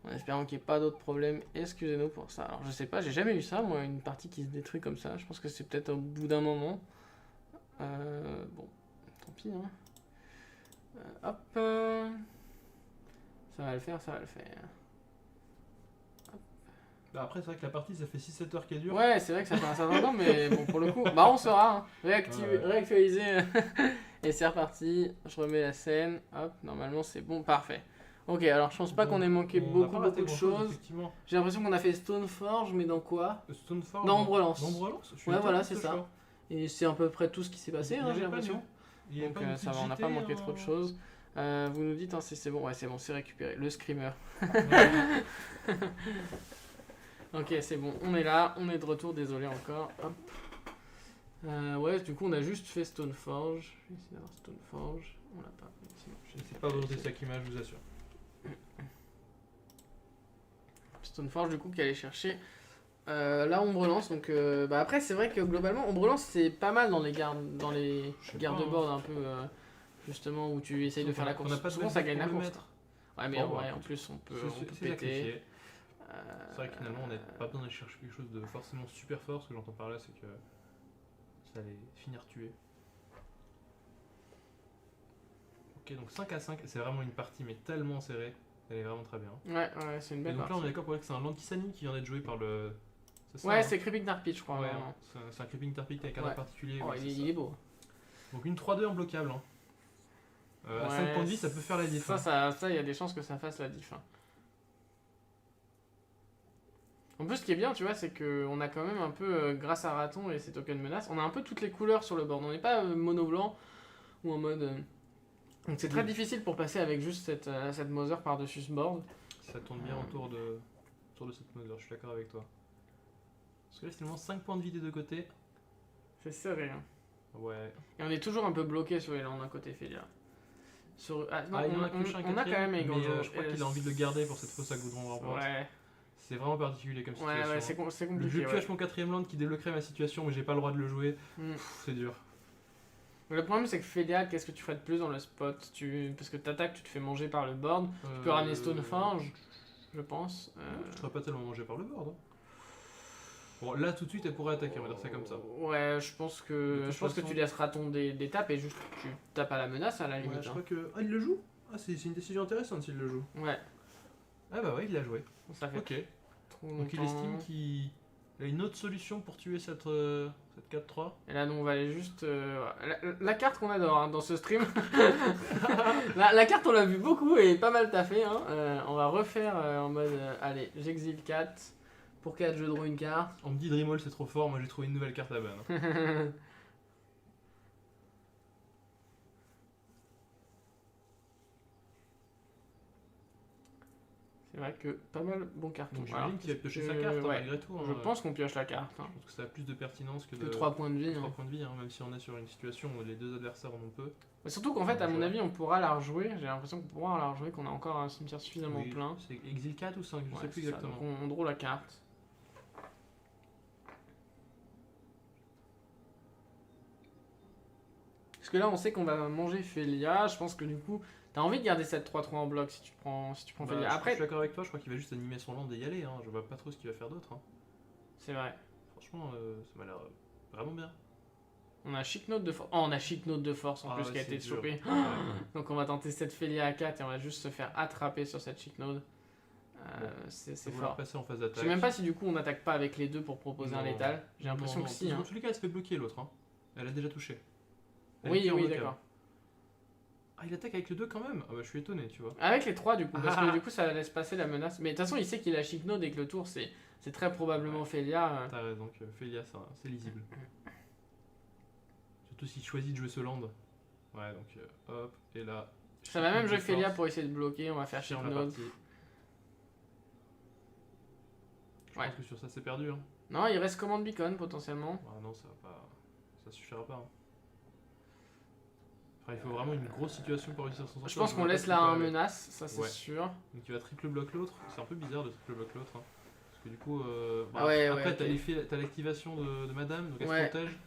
En espérant qu'il n'y ait pas d'autres problèmes. Excusez-nous pour ça. Alors, je sais pas, j'ai jamais eu ça, moi, une partie qui se détruit comme ça. Je pense que c'est peut-être au bout d'un moment. Bon, tant pis, hein. Hop. Ça va le faire, ça va le faire. Bah après, c'est vrai que la partie ça fait 6-7 heures qu'elle dure. Ouais, c'est vrai que ça fait un certain temps, mais bon, pour le coup, bah on saura, hein. Ouais. Réactualiser, et c'est reparti. Je remets la scène, hop, normalement c'est bon, parfait. Ok, alors je pense pas qu'on ait manqué On a beaucoup pas raté de grand-chose, choses. effectivement. J'ai l'impression qu'on a fait Stoneforge, mais dans quoi? Stoneforge. Dans Ombrelance. Dans Ombrelance, je suis Ouais, étonné voilà, de c'est ce ça. choix. Et c'est à peu près tout ce qui s'est passé, Il y hein, avait j'ai pas l'impression. de- il y avait Donc pas de ça va, on n'a JT, pas manqué trop de hein. choses. Vous nous dites, hein, si c'est bon, ouais, c'est récupéré. Le screamer. Ok, c'est bon, on est là, on est de retour, désolé encore. Hop. Ouais, du coup, on a juste fait Stoneforge. Je vais essayer d'avoir Stoneforge. On l'a pas. C'est pas volonté Sakima, je vous assure. Stoneforge, du coup, qui allait chercher Là, Ombre Lance, donc après, c'est vrai que globalement, Ombre Lance, c'est pas mal dans les Je sais gardes pas, de board un peu, justement, où tu essayes de faire la On n'a course. pas de Souvent, bête ça gagne pour la le course. mettre. Ouais, mais Bon, bah, ouais, en écoute, plus, on peut C'est péter. sacrifié. Euh, C'est vrai que finalement, on n'a pas besoin d'aller chercher quelque chose de forcément super fort. Ce que j'entends par là, c'est que ça allait finir tué. Ok, donc 5 à 5, c'est vraiment une partie, mais tellement serrée. Elle est vraiment très bien. Ouais, c'est une Et belle donc là, partie. on est d'accord pour dire que c'est un land qui s'anime qui vient d'être joué par le. Ça, Ouais, hein c'est Creeping Dark Pitch, je crois. Ouais, vraiment. c'est un creeping tarpit avec un Ouais. art particulier. Oh, oui, c'est il ça. est beau. Donc une 3-2 en bloquable. Hein. À Ouais, 5 points de vie, ça peut faire la diff. hein. Ça, il y a des chances que ça fasse la diff. Hein. En plus, ce qui est bien, tu vois, c'est qu'on a quand même un peu, grâce à Raton et ses tokens menaces, on a un peu toutes les couleurs sur le board. On n'est pas mono blanc ou en mode. Donc c'est très difficile pour passer avec juste cette Mother par-dessus ce board. Ça tourne bien autour de cette Mother, je suis d'accord avec toi. Parce que là, c'est vraiment 5 points de vie des deux côtés. C'est serré. Hein. Ouais. Et on est toujours un peu bloqué sur les landes d'un côté Félia. Non, il en a pioché un on a quand même quatrième, Egranjo. mais je crois qu'il a envie de le garder pour cette fausse à Goudron Rampante. Ouais, C'est vraiment particulier comme situation. ouais, hein. c'est Le compliqué. jeu pioche mon 4ème land qui débloquerait ma situation, mais j'ai pas le droit de le jouer. Mm. C'est dur. Le problème, c'est que Félia, qu'est-ce que tu ferais de plus dans le spot Parce que t'attaques, tu te fais manger par le board. Tu peux ramener Stoneforge, je pense. Je serais pas tellement mangé par le board. Hein. Bon, là tout de suite, elle pourrait attaquer, on va dire ça comme ça. Ouais, je pense que De toute façon- tu laisses Raton des tapes et juste tu tapes à la menace à la limite. Ouais, je hein. crois que. Ah, il le joue. Ah, c'est une décision intéressante s'il le joue. Ouais, Ah, bah ouais, il l'a joué. ça fait Ok. trop Donc il longtemps. estime qu'il a une autre solution pour tuer cette 4-3. Et là, nous, on va aller juste. La carte qu'on adore hein, dans ce stream. la carte, on l'a vu beaucoup et pas mal taffé. Hein. On va refaire en mode. Allez, j'exile 4. Pour 4, je draw une carte. On me dit Dreamall c'est trop fort, moi j'ai trouvé une nouvelle carte à ban. hein. C'est vrai que pas mal bon carton. Donc j'imagine Alors, qu'il va piocher que- sa carte hein, ouais, malgré tout. hein. Je pense qu'on pioche la carte. Hein. Je pense que ça a plus de pertinence que Que de 3 points de vie. 3 Hein. points de vie, hein, même si on est sur une situation où les deux adversaires en ont peu. Mais surtout qu'en fait, à mon Ouais. avis, on pourra la rejouer. J'ai l'impression qu'on pourra la rejouer, qu'on a encore un cimetière suffisamment Oui, plein. C'est Exil 4 ou 5, je Ouais, sais plus c'est ça. exactement. Donc on draw la carte. Parce que là, on sait qu'on va manger Félia. Je pense que du coup, t'as envie de garder cette 3-3 en bloc si tu prends Bah, Félia. je Après, suis d'accord avec toi, je crois qu'il va juste animer son land et y aller. Hein. Je vois pas trop ce qu'il va faire d'autre. Hein. c'est vrai. Franchement, ça m'a l'air vraiment bien. On a Chic Note de force. Oh, on a Chic Note de force en Ah plus ouais, qui a c'est été dur. chopé. Ouais. Donc on va tenter cette Félia à 4 et on va juste se faire attraper sur cette Chic Note. Bon, c'est Ça va vouloir fort. passer en phase Je d'attaque. sais même pas si du coup on attaque pas avec les deux pour proposer un Non. létal. J'ai l'impression Non, que non, si. Dans Hein. tous les cas, elle se fait bloquer l'autre. Hein. Elle a déjà touché. Elle est Oui, plus en oui, bloquable. d'accord. Ah, il attaque avec le 2 quand même. Ah bah, je suis étonné, tu vois. Avec les 3 du coup, parce Ah. que du coup ça laisse passer la menace. Mais de toute façon, il sait qu'il a Chic Note et que le tour c'est très probablement Félia. T'as raison, donc Félia, c'est lisible. Surtout s'il choisit de jouer ce land. Ouais, donc hop, et là. Ça va même jouer de Félia force. pour essayer de bloquer. On va faire Chic Ferme la Note. partie. Je Ouais. pense que sur ça, c'est perdu. Hein. Non, il reste Command Beacon potentiellement. Ah non, ça va pas. Ça suffira pas. Hein. Enfin, il faut vraiment une grosse situation pour réussir son Je sortir. pense qu'on vois laisse pas là ce qu'il un peut aller. menace, ça c'est Ouais. sûr. Donc il va triple bloc l'autre. C'est un peu bizarre de triple bloc l'autre. Hein. Parce que du coup. Ah ouais, après, ouais, ok. t'as l'activation de madame, donc elle Ouais. se protège.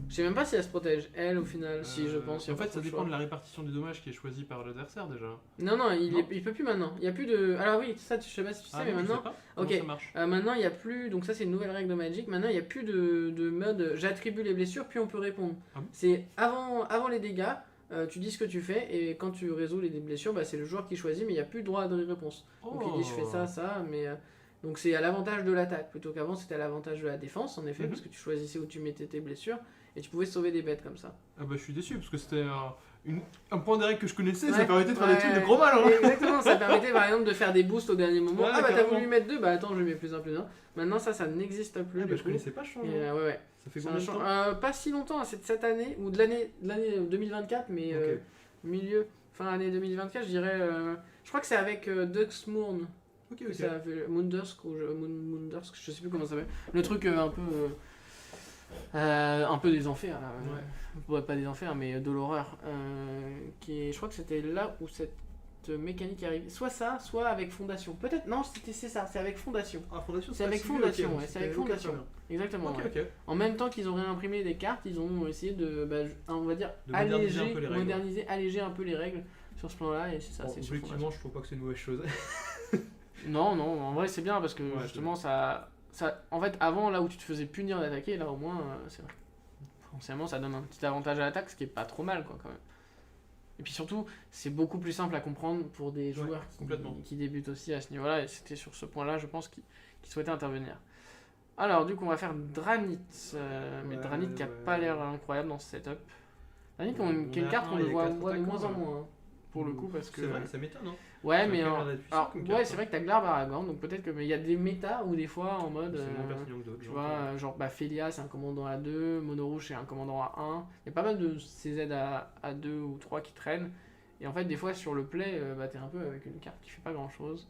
Je sais même pas si elle se protège, elle au final. Si, je pense. y a En pas fait, trop ça de dépend choix. de la répartition du dommage qui est choisie par l'adversaire déjà. Non, non, Non. il peut plus maintenant. Il y a plus de. Alors oui, ça, je sais pas si tu sais, mais non, je maintenant. sais pas. Comment Ok. ça marche. Maintenant, il y a plus. Donc, ça, c'est une nouvelle règle de Magic. Maintenant, il n'y a plus de mode j'attribue les blessures, puis on peut répondre. Ah bon C'est avant les dégâts, tu dis ce que tu fais, et quand tu résous les blessures, bah, c'est le joueur qui choisit, mais il n'y a plus de droit de réponse. Donc, il dit je fais ça, ça, mais. Donc, c'est à l'avantage de l'attaque, plutôt qu'avant, c'était à l'avantage de la défense, en effet, Mhm. parce que tu choisissais où tu mettais tes blessures, et tu pouvais sauver des bêtes comme ça. Ah bah je suis déçu parce que c'était un point des règles que je connaissais, ça Ouais, permettait de faire ouais. des trucs de gros mal. Hein. Exactement, ça permettait par exemple de faire des boosts au dernier moment. Ouais, Ah bah t'as carrément. voulu mettre 2, bah attends je mets plus 1 plus 1. Maintenant ça n'existe plus. Ah du bah je coup. connaissais pas ce Et, changement. ouais, ouais. Ça fait C'est combien de un temps pas si longtemps, c'est de cette année, ou de l'année 2024, mais Ok. milieu, fin année 2024, je dirais. Je crois que c'est avec Duxmourn. Ok, que ok. Ça a fait Moondursk, ou Moondursk, je sais plus comment ça s'appelle. Le truc un peu des enfers, là. Ouais. Ouais, pas des enfers, mais de l'horreur. Je crois que c'était là où cette petite mécanique qui arrive. Soit ça, soit avec Fondation. Peut-être, non, c'est ça, c'est avec Fondation. Ah, Fondation, C'est avec pas si Fondation, vieux, ok, ouais, donc c'est avec c'était- ok, Fondation. très bien. Exactement. Ok, ouais. ok. En même temps qu'ils ont réimprimé des cartes, ils ont essayé de, on va dire, De moderniser un peu les règles. moderniser, alléger un peu les règles sur ce plan-là, et c'est ça, Bon, c'est sur objectivement, je trouve pas que c'est une mauvaise chose. Non, non, en vrai c'est bien parce que Ouais, justement ça. En fait, avant, là où tu te faisais punir d'attaquer, là au moins, c'est vrai. Forcément, ça donne un petit avantage à l'attaque, ce qui est pas trop mal, quoi, quand même. Et puis surtout, c'est beaucoup plus simple à comprendre pour des joueurs complètement. qui débutent aussi à ce niveau-là, et c'était sur ce point-là, je pense, qu'ils souhaitaient intervenir. Alors, du coup, on va faire Dranit, mais Ouais, Dranit qui a ouais, pas ouais. l'air incroyable dans ce setup. Dranit qui On est une a carte un, qu'on il y a voit quatre de moins en attaquants, moins, hein, pour le coup, parce que. C'est vrai, ça m'étonne, hein. Ouais, Ça mais a quand même l'air d'être puissant alors, comme ouais, carte, c'est hein. vrai que t'as Glarb Aragorn, donc peut-être que. Mais il y a des méta où des fois en mode. C'est moins pertinent que d'autres. Tu vois, genre Félia c'est un commandant à 2, Mono Rouge c'est un commandant à 1. Il y a pas mal de CZ à 2 ou 3 qui traînent. Et en fait, des fois sur le play, bah, t'es un peu avec une carte qui fait pas grand chose.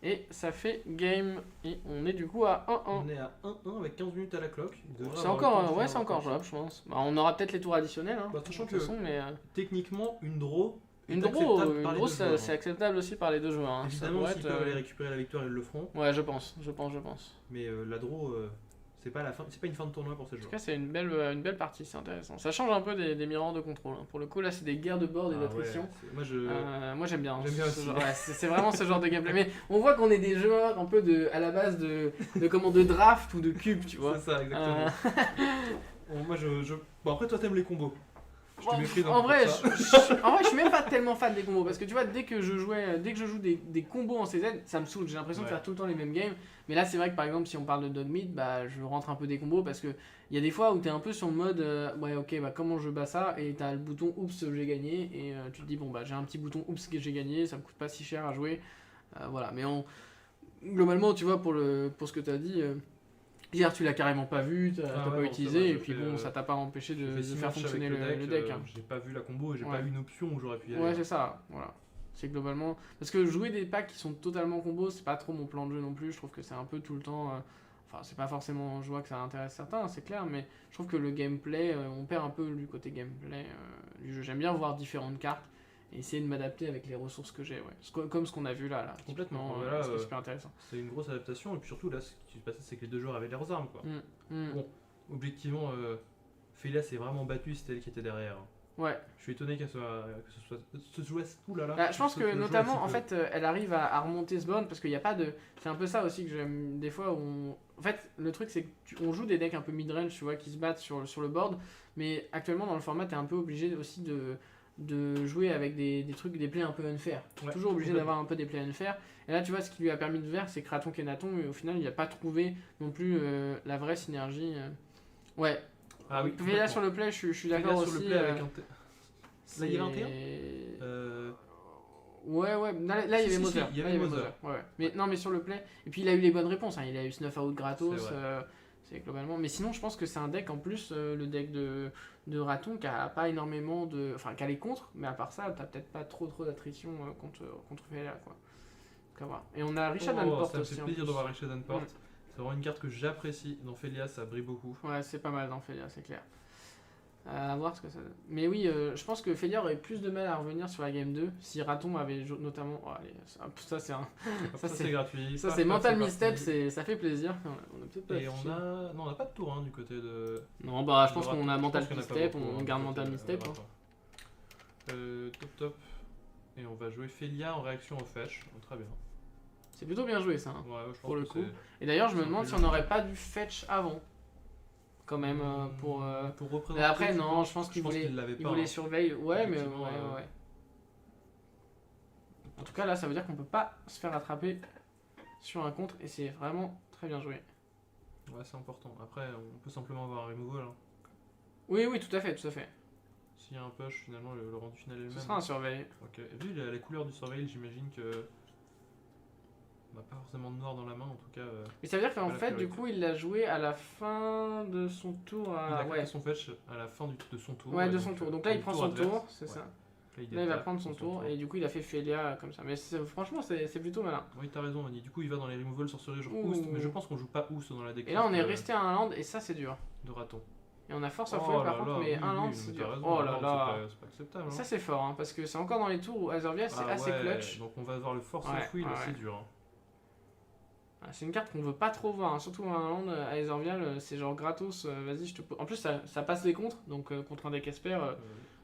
Et ça fait game. Et on est du coup à 1-1. On est à 1-1 avec 15 minutes à la cloque. Il devrait C'est avoir encore, le temps de ouais, finir c'est encore la jouable, je pense. Bah, on aura peut-être les tours additionnels, hein, Bah, sachant de toute que- façon, mais Techniquement, une draw. est une draw, acceptable par les deux joueurs, c'est hein. acceptable aussi par les deux joueurs. Hein. Ça Évidemment, pourrait s'ils être, peuvent aller récupérer la victoire, ils le feront. Ouais, je pense. Mais la draw, c'est pas la fin, c'est pas une fin de tournoi pour ces En tout joueurs. cas, c'est une belle partie, c'est intéressant. Ça change un peu des miroirs de contrôle. Hein. Pour le coup, là, c'est des guerres de board et Ah d'attrition. ouais, Moi j'aime bien. J'aime bien ce aussi. genre- ouais, c'est vraiment ce genre de gameplay. Mais on voit qu'on est des joueurs un peu à la base de draft ou de cube, tu vois. c'est ça, exactement. Bon, moi, Bon, après, toi, t'aimes les combos. Je te Bon, méprise un en peu vrai, pour ça. en vrai, je suis même pas tellement fan des combos parce que tu vois, dès que je joue des combos en CZ, ça me saoule. J'ai l'impression de Ouais. faire tout le temps les mêmes games. Mais là, c'est vrai que par exemple, si on parle de Dogmeat, bah, je rentre un peu des combos parce que il y a des fois où t'es un peu sur le mode, ouais, ok, bah comment je bats ça et t'as le bouton oups, j'ai gagné et tu te dis bon bah j'ai un petit bouton oups que j'ai gagné, ça me coûte pas si cher à jouer, voilà. Mais globalement, tu vois, pour ce que t'as dit. Hier, tu l'as carrément pas vu, t'as Ah pas ouais, non, utilisé, c'est et vrai, puis je bon, fais, ça t'a pas empêché J'ai de fait 6 faire matchs fonctionner avec le deck. Hein. J'ai pas vu la combo et j'ai Ouais. pas vu une option où j'aurais pu y aller. Ouais, c'est ça, voilà. C'est globalement. Parce que jouer des packs qui sont totalement combos, c'est pas trop mon plan de jeu non plus. Je trouve que c'est un peu tout le temps. Enfin, c'est pas forcément. Je vois que ça intéresse certains, c'est clair, mais je trouve que le gameplay, on perd un peu du côté gameplay du jeu. J'aime bien voir différentes cartes et essayer de m'adapter avec les ressources que j'ai, ouais. Comme ce qu'on a vu là. Complètement, typiquement, là, c'est super intéressant. C'est une grosse adaptation et puis surtout là, ce qui se passait, c'est que les deux joueurs avaient leurs armes quoi. Mm. Bon, objectivement, Félia s'est vraiment battue, c'était elle qui était derrière. Ouais. Je suis étonné que ce jouait. Ouh là là. Bah, je pense se que joue notamment, un en petit peu. fait, elle arrive à remonter ce board parce qu'il n'y a pas de. C'est un peu ça aussi que j'aime des fois. En fait, le truc c'est qu'on joue des decks un peu mid-range, tu vois, qui se battent sur le board, mais actuellement dans le format, t'es un peu obligé aussi de jouer avec des trucs, des plays un peu unfair. T'es Ouais, toujours obligé complètement. d'avoir un peu des plays unfair. Et là, tu vois, ce qui lui a permis de faire, c'est Kraton Kenaton, et au final, il n'a pas trouvé non plus la vraie synergie. Ouais. Ah oui, Félia sur le play, je suis Félia d'accord sur aussi. le play avec un. Là, il y a c'est- 21 Ouais, là il y Si, avait si, Mother. si, il y Là, avait Mother. Ouais. Mais non, mais sur le play. Et puis il a eu les bonnes réponses. Hein. Il a eu snuff out gratos. C'est vrai. C'est globalement. Mais sinon, je pense que c'est un deck en plus, le deck de Raton, qui a pas énormément de. Enfin, qui a les contres, mais à part ça, t'as peut-être pas trop d'attrition contre Félia, quoi. Donc, à voir. Et on a Richard Danport Ça me aussi. fait en plaisir plus. de voir Richard Danport. Ouais. C'est vraiment une carte que j'apprécie. Dans Félia, ça brille beaucoup. Ouais, c'est pas mal dans Félia, c'est clair. À voir ce que ça donne. Mais oui, je pense que Félia aurait plus de mal à revenir sur la game 2 si Raton avait notamment. Oh, allez, ça c'est un. Ça, c'est gratuit. Ça Paf, c'est paf, mental parti. misstep, ça fait plaisir. On a peut-être pas Et affiché. on a. Non, on n'a pas de tour hein, du côté de. Non, bah je de pense Raton. qu'on a Je mental pense qu'il y en a pas misstep, beaucoup, on hein, garde du mental côté misstep. de Hein. Raton. Top. Et on va jouer Félia en réaction au fetch. Oh, très bien. C'est plutôt bien joué ça. Hein. Ouais, je pense Pour le que coup. c'est- Et d'ailleurs, je me c'est un demande peu si on n'aurait pas dû fetch avant. Quand même, pour. Pour représenter. Mais après, tu non, penses je pense qu'il l'avait il pas. voulait hein. surveiller. Ouais, mais Effectivement, ouais. En tout cas, là, ça veut dire qu'on peut pas se faire attraper sur un contre et c'est vraiment très bien joué. Ouais, c'est important. Après, on peut simplement avoir un removal. Hein. Oui, tout à fait, tout à fait. S'il y a un push, finalement, le rendu final est le Ce même. sera un surveil. Ok. Vu la couleur du surveil, j'imagine que. On n'a pas forcément de noir dans la main, en tout cas. Mais ça veut dire qu'en Pas la fait, du priorité. coup, il l'a joué à la fin de son tour. Il a Ouais, claqué son fetch à la fin de son tour. ouais, de donc, son tour. Donc là, il au prend son adverse. tour, c'est Ouais. ça. Là, Là, il va attaque, prendre son tour et du coup, il a fait Félia comme ça. Mais franchement, c'est plutôt malin. Oui, t'as raison, Annie. Du coup, il va dans les removal sorcerie, genre Ouh. Oost, mais je pense qu'on joue pas Oost dans la deck. Et là, on est resté à un land et ça, c'est dur. De raton. Et on a force of Oh will là par contre, là, mais oui, un land, oui, c'est mais t'as dur. raison, Oh un là land, là. c'est pas acceptable. Hein. Ça c'est fort, hein, parce que c'est encore dans les tours où Azorvia c'est Ah assez ouais, clutch. Donc on va voir le force Ouais, of will, ouais, c'est ouais. dur. Hein. Ah, c'est une carte qu'on veut pas trop voir, hein, surtout un land à Azorvia, c'est genre gratos, vas-y je te... En plus ça passe les contres, donc contre un deck Esper,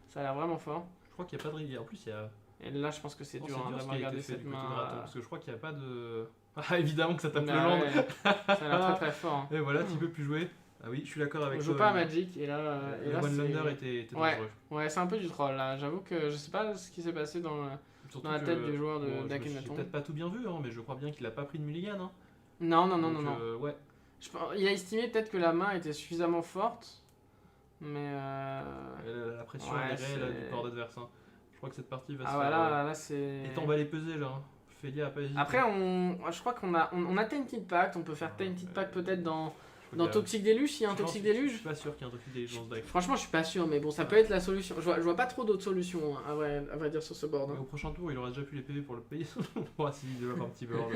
ça a l'air vraiment fort. Je crois qu'il n'y a pas de rivière. En plus, il y a. Et là je pense que c'est Non, dur c'est hein, dur ce qui d'avoir a été gardé fait cette du côté de main. Raton, parce que je crois qu'il n'y a pas de. Ah, évidemment que ça tape Bah le land. ouais, ça a l'air très très fort. Hein. Et voilà, tu peux plus jouer. Ah oui, je suis d'accord On avec joue toi. pas à Magic et là, Le One Lander était Ouais. dangereux. Ouais, c'est un peu du troll là. J'avoue que je sais pas ce qui s'est passé Surtout dans la que, tête du joueur bon, de J'ai d'Akhenaton. peut-être pas tout bien vu, hein, mais je crois bien qu'il a pas pris de mulligan. Hein. Non. Donc, ouais. Il a estimé peut-être que la main était suffisamment forte, mais. La pression Ouais, elle est réelle c'est- du corps adverse. Hein. Je crois que cette partie va se Ah faire. voilà, là c'est. Et t'emballes pesé là. Hein. Félia a pas hésité. Après, je crois qu'on a Tainted Pact, on peut faire Tainted Pact peut-être dans Je crois qu'il y a- Toxic Deluge, s'il y a un je pense Toxic que Je Deluge. suis pas sûr qu'il y ait un Toxic Deluge dans ce deck. Franchement, je suis pas sûr, mais bon, ça peut être la solution. Je vois pas trop d'autres solutions, hein, à vrai dire, sur ce board. Mais Hein. au prochain tour, il aura déjà plus les PV pour le payer. Ouais, s'il développe un petit board.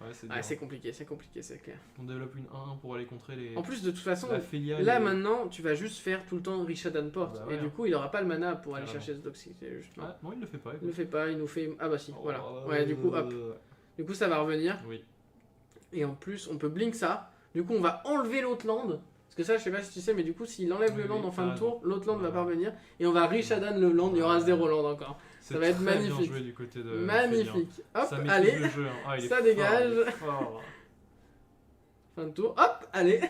Ouais, c'est dur. Ah, c'est compliqué, c'est clair. On développe une 1-1 pour aller contrer les. En plus, de toute façon, la Félia. là maintenant, tu vas juste faire tout le temps Rishadan Port. Bah et ouais, du hein. coup, il aura pas le mana pour aller Carrément. chercher ce Toxic Deluge. Non. Ah, non, il le fait pas. Il le fait pas, il nous fait. Ah bah si, voilà. Oh, Ouais, du coup, hop. Du coup, ça va revenir. Oui. Et en plus, on peut blink ça. Du coup, on va enlever l'autre land. Parce que ça, je sais pas si tu sais, mais du coup, s'il enlève Oui, le land oui, en fin t'as de raison. tour, l'autre land va Voilà. pas revenir. Et on va Rishadan le land, il y aura 0 land encore. Ça va être Bien magnifique. joué du côté de Magnifique. Hop, Ça maîtrise allez, le jeu. Hein. Ah, il est ça fort, dégage. il est fort. fin de tour. Hop, allez.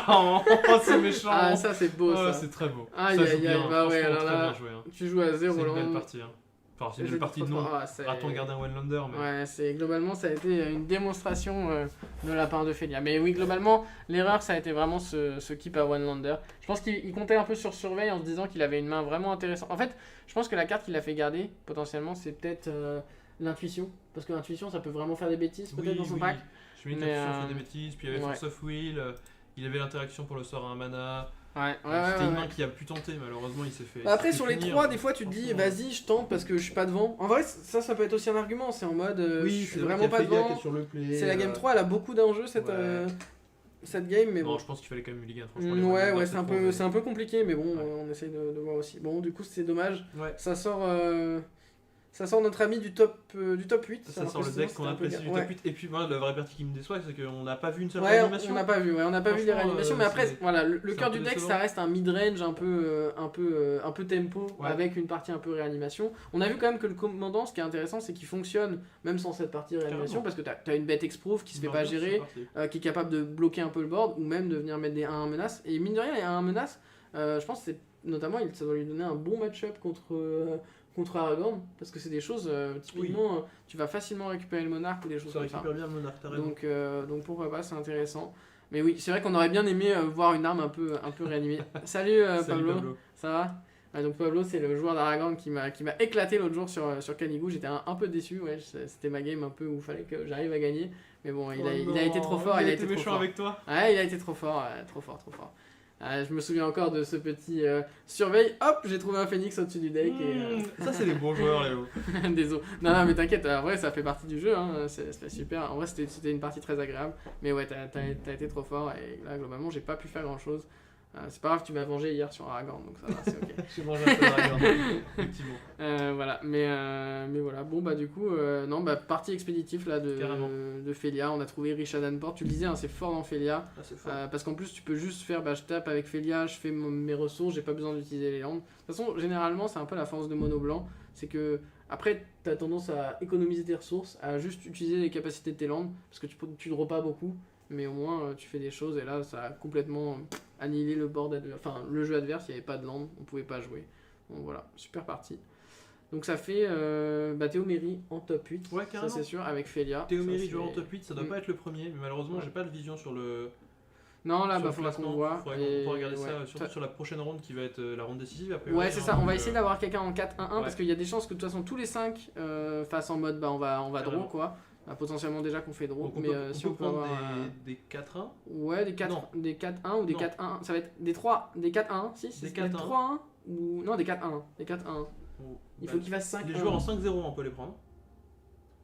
Oh, c'est méchant. Ah, ça, c'est beau, Oh, ça. c'est très beau. Aïe, Ça aïe, joue aïe, bien. bah ouais, Franchement, alors très là, bien joué. Hein. Tu joues à 0 C'est une belle land. partie. Hein. Enfin, c'est une J'ai belle partie, trop non. fort. Ah, c'est- Raton garde un One-Lander, mais. Ouais, c'est globalement ça a été une démonstration de la part de Félia. Mais oui, globalement, l'erreur ça a été vraiment ce keep à One Lander. Je pense qu'il comptait un peu sur surveille en se disant qu'il avait une main vraiment intéressante. En fait, je pense que la carte qu'il a fait garder potentiellement, c'est peut-être l'intuition, parce que l'intuition ça peut vraiment faire des bêtises peut-être dans son pack. Je me dis Mais, que fait des bêtises, puis il y avait ouais. Force of Will, il avait l'interaction pour le sort à un mana. Ouais, C'était une main ouais. qui a pu tenter, malheureusement il s'est fait. Après il s'est sur fait les punir. 3, des fois tu te dis Franchement. vas-y je tente parce que je suis pas devant. En vrai ça peut être aussi un argument, c'est en mode je suis vraiment pas devant. sur le play. C'est la game 3, elle a beaucoup d'enjeux cette, Ouais. cette game, mais Non, bon. je pense qu'il fallait quand même mulligan, franchement. les Ouais, One-Lander, ouais, c'est un peu compliqué, mais bon, Ouais. on essaye de voir aussi. Bon, du coup, c'est dommage. Ouais. Ça sort notre ami du top 8. Ça sort le deck qu'on apprécie du top 8. Et puis, moi, la vraie partie qui me déçoit, c'est qu'on n'a pas vu une seule Ouais, réanimation. on n'a pas vu, on n'a pas vu les Franchement, réanimations, mais après, c'est- voilà, le c'est cœur un du peu deck, décevant. ça reste un mid-range un peu tempo, Ouais. avec une partie un peu réanimation. On a vu quand même que le commandant, ce qui est intéressant, c'est qu'il fonctionne même sans cette partie réanimation, Carrément. parce que t'as une bête exproof qui se fait Non, pas c'est gérer, parti. qui est capable de bloquer un peu le board ou même de venir mettre des 1-1 menaces. Et mine de rien, les 1-1 menaces, je pense que c'est notamment ça doit lui donner un bon match-up contre Aragorn parce que c'est des choses typiquement tu vas facilement récupérer le monarque ou des choses Ça comme ça. récupère bien le monarque, t'as raison. Donc pourquoi pas, c'est intéressant. Mais oui, c'est vrai qu'on aurait bien aimé voir une arme un peu réanimée. Salut, Salut, Pablo, ça va? Ouais, donc Pablo c'est le joueur d'Aragorn qui m'a éclaté l'autre jour sur Canigou. J'étais un peu déçu, ouais, c'était ma game un peu où il fallait que j'arrive à gagner. Mais bon, il a été trop fort, il a été trop méchant fort. avec toi. Ouais, il a été trop fort, trop fort. Je me souviens encore de ce petit surveille. Hop, j'ai trouvé un phénix au-dessus du deck. Ça, c'est les bons joueurs, Léo. Désolé. Non, mais t'inquiète, en vrai, ça fait partie du jeu. Hein, c'est super. En vrai, c'était une partie très agréable. Mais ouais, t'as été trop fort. Et là, globalement, j'ai pas pu faire grand-chose. C'est pas grave, tu m'as vengé hier sur Aragorn, donc ça va, c'est ok. J'ai mangé un peu de Dragon, effectivement. Voilà, mais voilà. Bon, bah, du coup, non, bah, partie expéditive là Carrément. de Félia. On a trouvé Rishadan Port. Tu le disais, hein, c'est fort dans Félia. Ah, c'est fort. Parce qu'en plus, tu peux juste faire, je tape avec Félia, je fais mes ressources, j'ai pas besoin d'utiliser les landes. De toute façon, généralement, c'est un peu la force de mono blanc. C'est que, après, t'as tendance à économiser tes ressources, à juste utiliser les capacités de tes landes, parce que tu draws pas beaucoup, mais au moins, tu fais des choses, et là, ça a complètement annihilé le board, le jeu adverse, il n'y avait pas de land, on pouvait pas jouer. Donc voilà, super partie. Donc ça fait Théoméry en top 8, Ouais, ça carrément. c'est sûr, avec Félia. Théoméry Ça, joueur en c'est- top 8, ça doit pas être le premier, mais malheureusement, Ouais. j'ai pas de vision sur le. Non, là, sur le faudra qu'on classement. voit. Faudrait qu'on pourra regarder ça, surtout sur la prochaine ronde qui va être la ronde décisive après. Ouais, c'est ça, on va essayer d'avoir quelqu'un en 4-1-1 Ouais. parce qu'il y a des chances que de toute façon tous les 5 fassent en mode on va draw Carrément. quoi. Potentiellement déjà qu'on fait draw, Donc on mais peut, si on on peut peut prendre avoir des 4-1. ouais, des 4 Non. des 4-1 ou des Non. 4-1, ça va être des 3 des 4-1, si Des c'est 4-1. 3-1 ou non, des 4-1, des 4-1. Il faut qu'il fasse 5 Les joueurs en 5-0, on peut les prendre.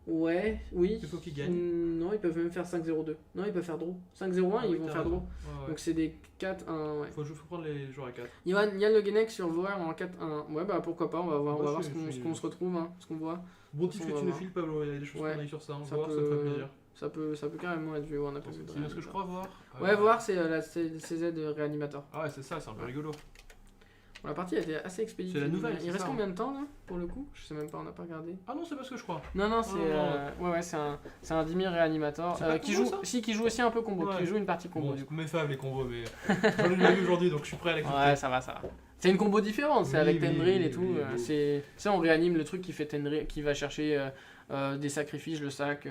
Ouais, oui. Il faut qu'ils gagnent. Non, ils peuvent même faire 5-0-2. Non, ils peuvent faire draw. 5-0-1, Ah ils oui, vont t'as faire raison. draw. Ouais, ouais. Donc c'est des 4-1, ouais. Faut prendre les joueurs à 4. Yann Le Guenec sur Voer en 4-1. Ouais, bah pourquoi pas, on va voir, on Moi, va voir je ce suis- qu'on se retrouve, hein, ce qu'on voit. Bon titre On que va tu nous voir. files, Pablo, il y a des choses Ouais. qu'on aille sur ça. On Ça va voir, ça me peut- fait plaisir. Ça peut carrément être vu, on a pas vu de C'est bien ce que je crois voir. Ouais, voir, c'est la CZ de Réanimator. Ah ouais, c'est ça, c'est un peu rigolo. Bon, la partie a été assez expéditive. C'est la nouvelle, Il c'est reste ça, combien de temps là pour le coup? Je sais même pas, on n'a pas regardé. Ah non, c'est pas ce que je crois. Non, c'est non. ouais, c'est un Dimir Réanimator C'est pas qui combo, joue, ça si, qui joue aussi un peu combo, Ouais. qui joue une partie combo Bon, du coup. mes faves les combos, mais j'en ai déjà vu aujourd'hui donc je suis prêt à l'accepter. Ouais, ça va. C'est une combo différente, c'est Oui, avec oui, Tendril oui, et tout. oui, oui. C'est ça, on réanime le truc qui fait Tendril, qui va chercher des sacrifices, le sac. Tu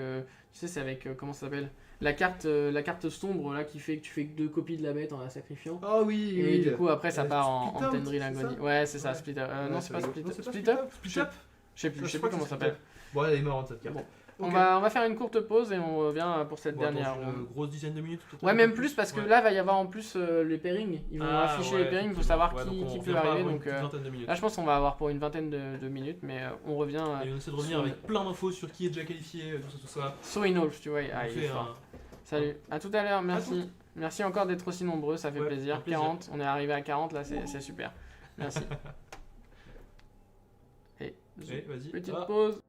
sais, c'est avec comment ça s'appelle? La carte sombre là qui fait que tu fais que 2 copies de la bête en la sacrifiant. Ah oui, Et du coup après ça part en Split Out, Tendril c'est Agony. ça Ouais, c'est ça, Ouais. Split Up. Ouais, Non, c'est pas rigolo. Split Non, Up. c'est pas Split Up. Split Up. Je sais plus Je comment crois que ça c'est s'appelle. Split Up. Bon, elle est marrante cette carte. Bon. Ok. On va faire une courte pause et on revient pour cette Bon, dernière attends, ronde. une grosse dizaine de minutes. peut-être Ouais, un même peu plus parce que Ouais. là va y avoir en plus les pairings. Ils vont Ah, afficher ouais, les pairings pour effectivement. savoir Ouais, donc on qui revient peut pas arriver. avant une Donc petite vingtaine de minutes. là, je pense qu'on va avoir pour une vingtaine de minutes, mais on revient Et on essaie de revenir sur- avec plein d'infos sur qui est déjà qualifié, tout ça. sur Inolf, tu vois. Ah, On il est fait fort. un- Salut, à tout à l'heure, À merci. Merci encore d'être aussi nombreux, ça fait Ouais, plaisir. un plaisir. 40, on est arrivé à 40 là, c'est super. Merci. Et Eh, vas-y. petite Ah. pause.